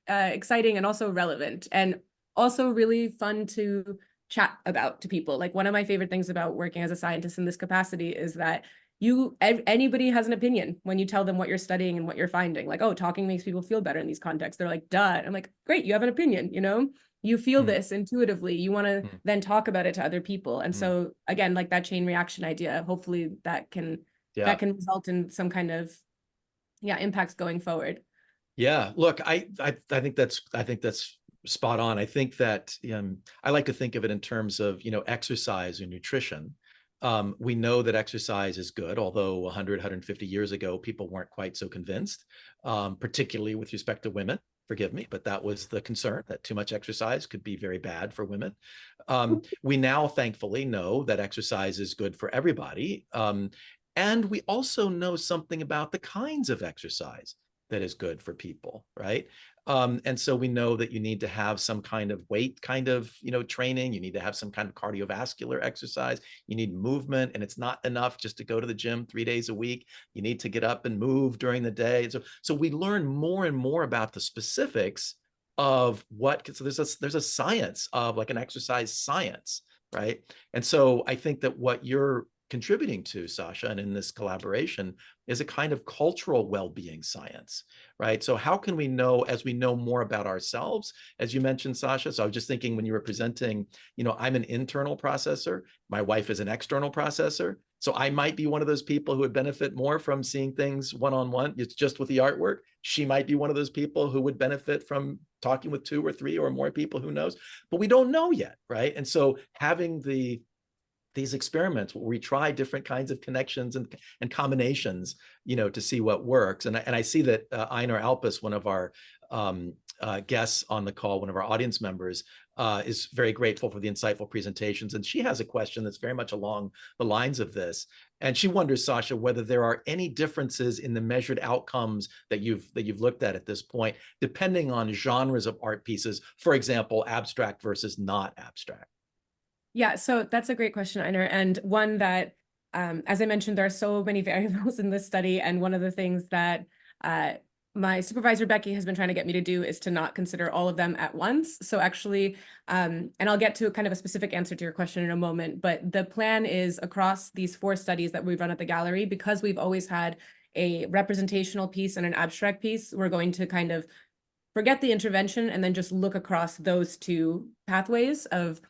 exciting and also relevant, and also really fun to chat about to people. Like, one of my favorite things about working as a scientist in this capacity is that anybody has an opinion when you tell them what you're studying and what you're finding. Like, oh, talking makes people feel better in these contexts. They're like, duh. I'm like, great, you have an opinion, you feel this intuitively. You want to then talk about it to other people. And so again, like that chain reaction idea, hopefully that can result in some kind of impacts going forward. Yeah, look, I think that's spot on. I think that I like to think of it in terms of exercise or nutrition. We know that exercise is good, although 150 years ago, people weren't quite so convinced, particularly with respect to women. Forgive me, but that was the concern, that too much exercise could be very bad for women. We now thankfully know that exercise is good for everybody. And we also know something about the kinds of exercise that is good for people, right? And so we know that you need to have some kind of weight training. You need to have some kind of cardiovascular exercise. You need movement, and it's not enough just to go to the gym 3 days a week. You need to get up and move during the day. So we learn more and more about the specifics of so there's a science of, like, an exercise science, right? And so I think that what you're contributing to, Sasha, and in this collaboration, is a kind of cultural well-being science, right? So how can we know, as we know more about ourselves, as you mentioned, Sasha? So I was just thinking, when you were presenting, I'm an internal processor, my wife is an external processor. So I might be one of those people who would benefit more from seeing things one-on-one, it's just with the artwork. She might be one of those people who would benefit from talking with 2 or 3 or more people, who knows? But we don't know yet, right? And so having these experiments where we try different kinds of connections and combinations, to see what works. And I see that Einar Alpus, one of our guests on the call, one of our audience members, is very grateful for the insightful presentations. And she has a question that's very much along the lines of this. And she wonders, Sasha, whether there are any differences in the measured outcomes that you've looked at this point, depending on genres of art pieces, for example, abstract versus not abstract. Yeah, so that's a great question, Einar, and one that, as I mentioned, there are so many variables in this study, and one of the things that my supervisor, Becky, has been trying to get me to do is to not consider all of them at once. So actually, and I'll get to kind of a specific answer to your question in a moment, but the plan is, across these 4 studies that we've run at the gallery, because we've always had a representational piece and an abstract piece, we're going to kind of forget the intervention and then just look across those 2 pathways of,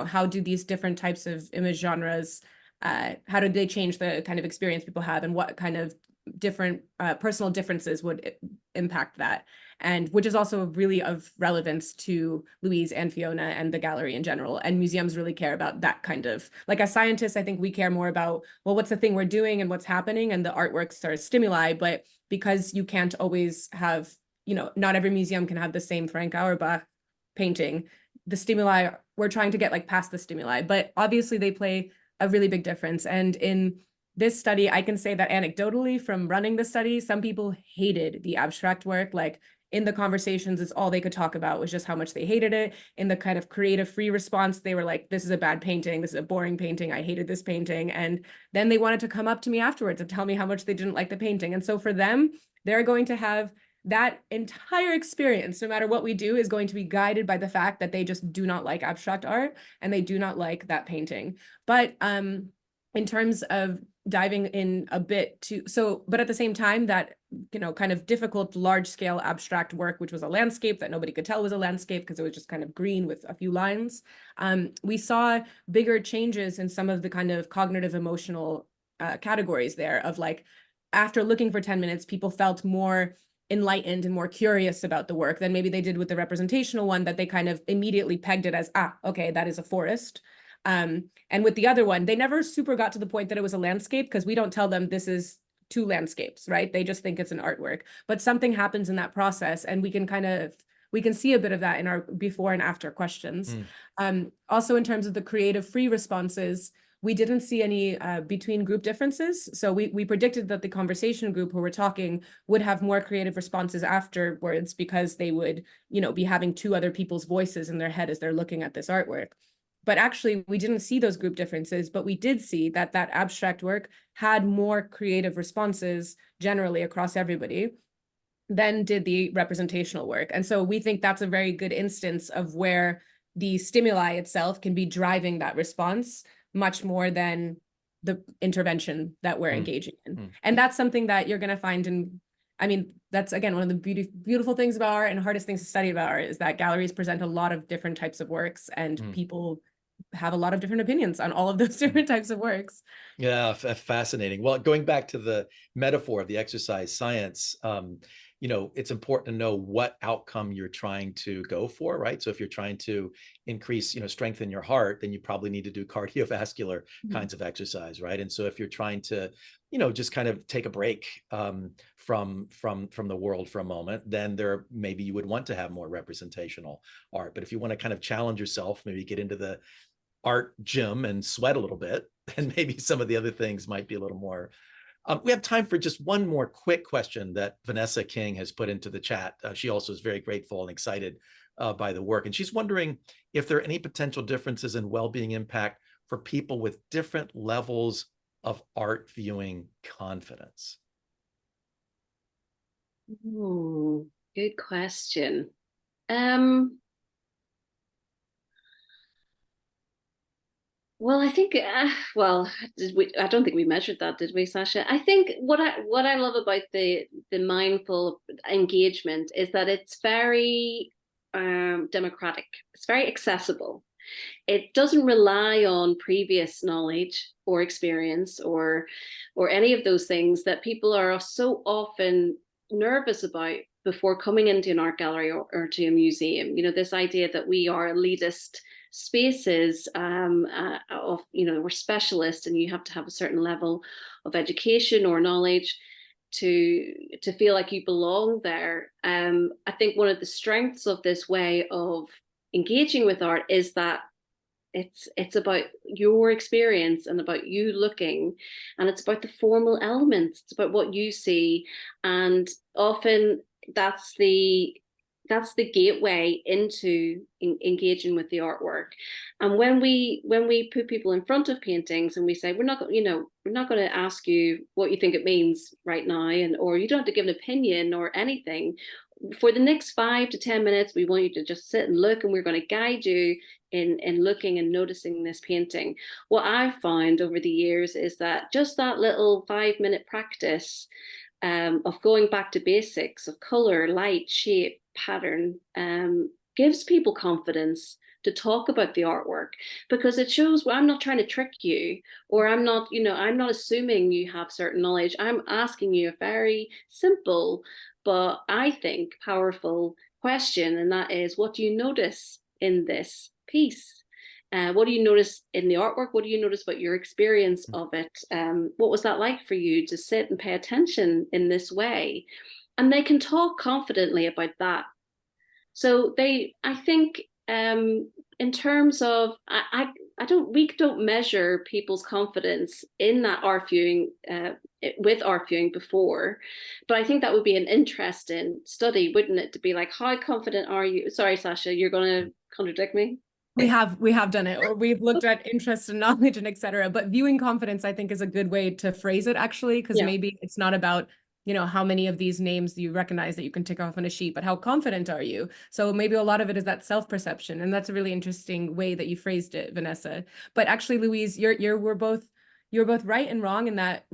how do these different types of image genres, how do they change the kind of experience people have, and what kind of different personal differences would impact that, and which is also really of relevance to Louise and Fiona and the gallery in general. And museums really care about that kind of, like, as scientists, I think we care more about, well, what's the thing we're doing and what's happening, and the artworks are stimuli. But because you can't always have, not every museum can have the same Frank Auerbach painting, the stimuli, we're trying to get, like, past the stimuli, but obviously they play a really big difference. And in this study, I can say that anecdotally, from running the study, some people hated the abstract work. Like, in the conversations, it's all they could talk about was just how much they hated it. In the kind of creative free response, they were like, this is a bad painting, this is a boring painting, I hated this painting. And then they wanted to come up to me afterwards and tell me how much they didn't like the painting. And so for them, they're going to have that entire experience, no matter what we do, is going to be guided by the fact that they just do not like abstract art and they do not like that painting. But in terms of diving in a bit but at the same time, that, kind of difficult large scale abstract work, which was a landscape that nobody could tell was a landscape because it was just kind of green with a few lines, we saw bigger changes in some of the kind of cognitive emotional categories there, of, like, after looking for 10 minutes, people felt more enlightened and more curious about the work than maybe they did with the representational one, that they kind of immediately pegged it as, okay, that is a forest. And with the other one, they never super got to the point that it was a landscape, because we don't tell them this is 2 landscapes, right? They just think it's an artwork, but something happens in that process, and we can see a bit of that in our before and after questions. Also, in terms of the creative free responses, we didn't see any between group differences. So we predicted that the conversation group who were talking would have more creative responses afterwards, because they would, be having 2 other people's voices in their head as they're looking at this artwork. But actually, we didn't see those group differences, but we did see that abstract work had more creative responses generally across everybody than did the representational work. And so we think that's a very good instance of where the stimuli itself can be driving that response much more than the intervention that we're engaging in. And that's something that you're going to find in, that's, again, one of the beautiful things about art and hardest things to study about art, is that galleries present a lot of different types of works, and people have a lot of different opinions on all of those different types of works. Yeah, fascinating. Well, going back to the metaphor of the exercise science, it's important to know what outcome you're trying to go for, right? So if you're trying to increase, strength in your heart, then you probably need to do cardiovascular kinds of exercise, right? And so if you're trying to, just kind of take a break from the world for a moment, then maybe you would want to have more representational art. But if you want to kind of challenge yourself, maybe get into the art gym and sweat a little bit, and maybe some of the other things might be a little more. We have time for just one more quick question that Vanessa King has put into the chat. She also is very grateful and excited by the work. And she's wondering if there are any potential differences in well-being impact for people with different levels of art viewing confidence. Ooh, good question. Well, I think, I don't think we measured that, did we, Sasha? I think what I love about the mindful engagement is that it's very democratic. It's very accessible. It doesn't rely on previous knowledge or experience or any of those things that people are so often nervous about before coming into an art gallery or to a museum. This idea that we are elitist spaces of we're specialists and you have to have a certain level of education or knowledge to feel like you belong there. I think one of the strengths of this way of engaging with art is that it's about your experience and about you looking, and it's about the formal elements. It's about what you see, and often that's the gateway into engaging with the artwork. And when we put people in front of paintings and we say we're not going to ask you what you think it means right now, or you don't have to give an opinion or anything. For the next 5 to 10 minutes, we want you to just sit and look, and we're going to guide you in looking and noticing this painting. What I've found over the years is that just that little 5-minute practice of going back to basics of color, light, shape, pattern gives people confidence to talk about the artwork, because it shows, well, I'm not trying to trick you, or I'm not assuming you have certain knowledge. I'm asking you a very simple but I think powerful question, and that is, what do you notice in this piece? What do you notice in the artwork? What do you notice about your experience of it? What was that like for you to sit and pay attention in this way? And they can talk confidently about that. So I think in terms of, we don't measure people's confidence in that art viewing with art viewing before, but I think that would be an interesting study, wouldn't it? To be like, how confident are you? Sorry, Sasha, you're going to contradict me. We have done it, or we've looked at interest and knowledge and etc. But viewing confidence, I think, is a good way to phrase it, actually, because maybe it's not about how many of these names you recognize that you can tick off on a sheet, but how confident are you? So maybe a lot of it is that self-perception, and that's a really interesting way that you phrased it, Vanessa. But actually, Louise, you're both right and wrong in that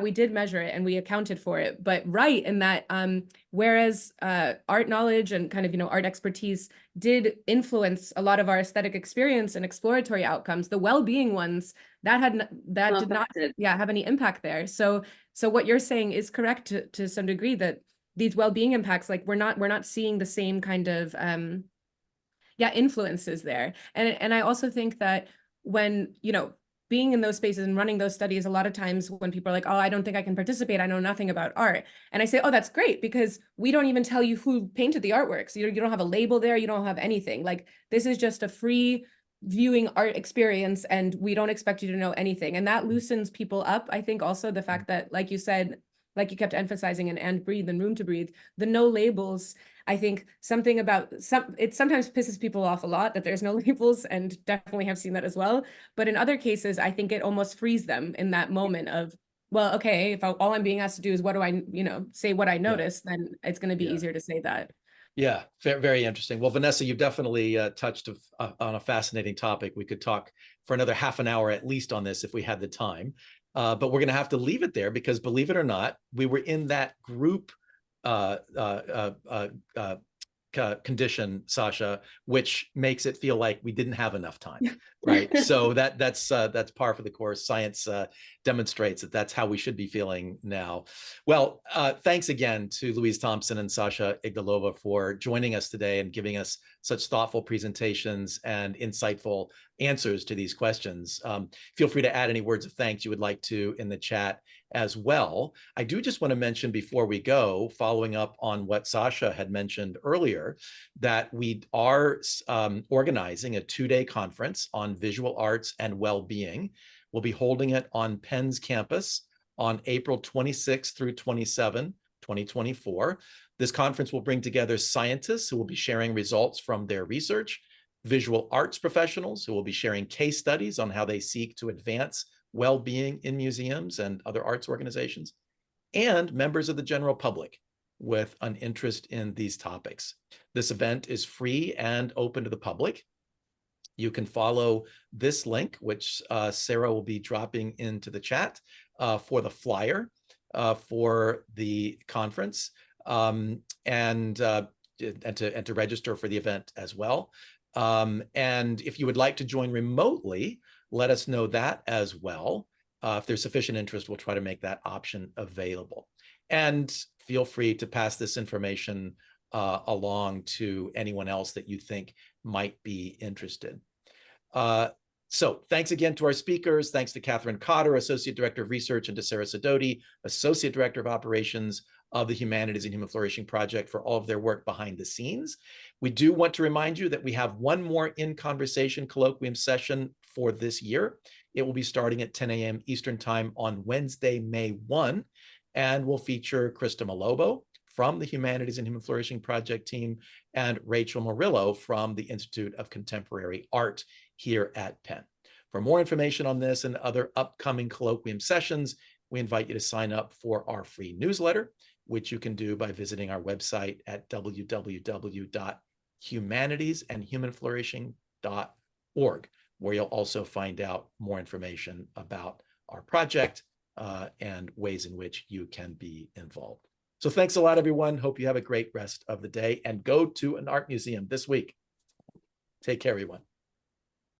we did measure it and we accounted for it, but right in that whereas art knowledge and kind of art expertise did influence a lot of our aesthetic experience and exploratory outcomes, the well-being ones did not have any impact there. So what you're saying is correct to some degree, that these well-being impacts, like we're not seeing the same kind of influences there. And I also think that when being in those spaces and running those studies, a lot of times when people are like, oh, I don't think I can participate, I know nothing about art. And I say, oh, that's great, because we don't even tell you who painted the artwork. So you don't have a label there, you don't have anything. Like, this is just a free viewing art experience, and we don't expect you to know anything. And that loosens people up. I think also the fact that, like you said, like you kept emphasizing and breathe and room to breathe, the no labels. I think something about it sometimes pisses people off a lot that there's no labels, and definitely have seen that as well. But in other cases, I think it almost frees them in that moment of, well, okay, if all I'm being asked to do is what do I, say what I noticed, then it's going to be easier to say that. Yeah, very, very interesting. Well, Vanessa, you've definitely touched on a fascinating topic. We could talk for another half an hour at least on this if we had the time. But we're going to have to leave it there, because believe it or not, we were in that group condition, Sasha, which makes it feel like we didn't have enough time, right? So that's par for the course. Science demonstrates that that's how we should be feeling now. Well, thanks again to Louise Thompson and Sasha Igdalova for joining us today and giving us such thoughtful presentations and insightful answers to these questions. Feel free to add any words of thanks you would like to in the chat as well. I do just want to mention before we go, following up on what Sasha had mentioned earlier, that we are organizing a 2-day conference on visual arts and well-being. We'll be holding it on Penn's campus on April 26 through 27, 2024. This conference will bring together scientists who will be sharing results from their research, visual arts professionals who will be sharing case studies on how they seek to advance well-being in museums and other arts organizations, and members of the general public with an interest in these topics. This event is free and open to the public. You can follow this link, which Sarah will be dropping into the chat for the flyer for the conference and to register for the event as well. And if you would like to join remotely, let us know that as well. If there's sufficient interest, we'll try to make that option available. And feel free to pass this information along to anyone else that you think might be interested. So thanks again to our speakers. Thanks to Catherine Cotter, Associate Director of Research, and to Sarah Sidoti, Associate Director of Operations of the Humanities and Human Flourishing Project, for all of their work behind the scenes. We do want to remind you that we have one more In Conversation colloquium session for this year. It will be starting at 10 a.m. Eastern Time on Wednesday, May 1, and will feature Krista Malobo from the Humanities and Human Flourishing Project team and Rachel Murillo from the Institute of Contemporary Art here at Penn. For more information on this and other upcoming colloquium sessions, we invite you to sign up for our free newsletter, which you can do by visiting our website at www.humanitiesandhumanflourishing.org, where you'll also find out more information about our project and ways in which you can be involved. So thanks a lot, everyone. Hope you have a great rest of the day, and go to an art museum this week. Take care, everyone.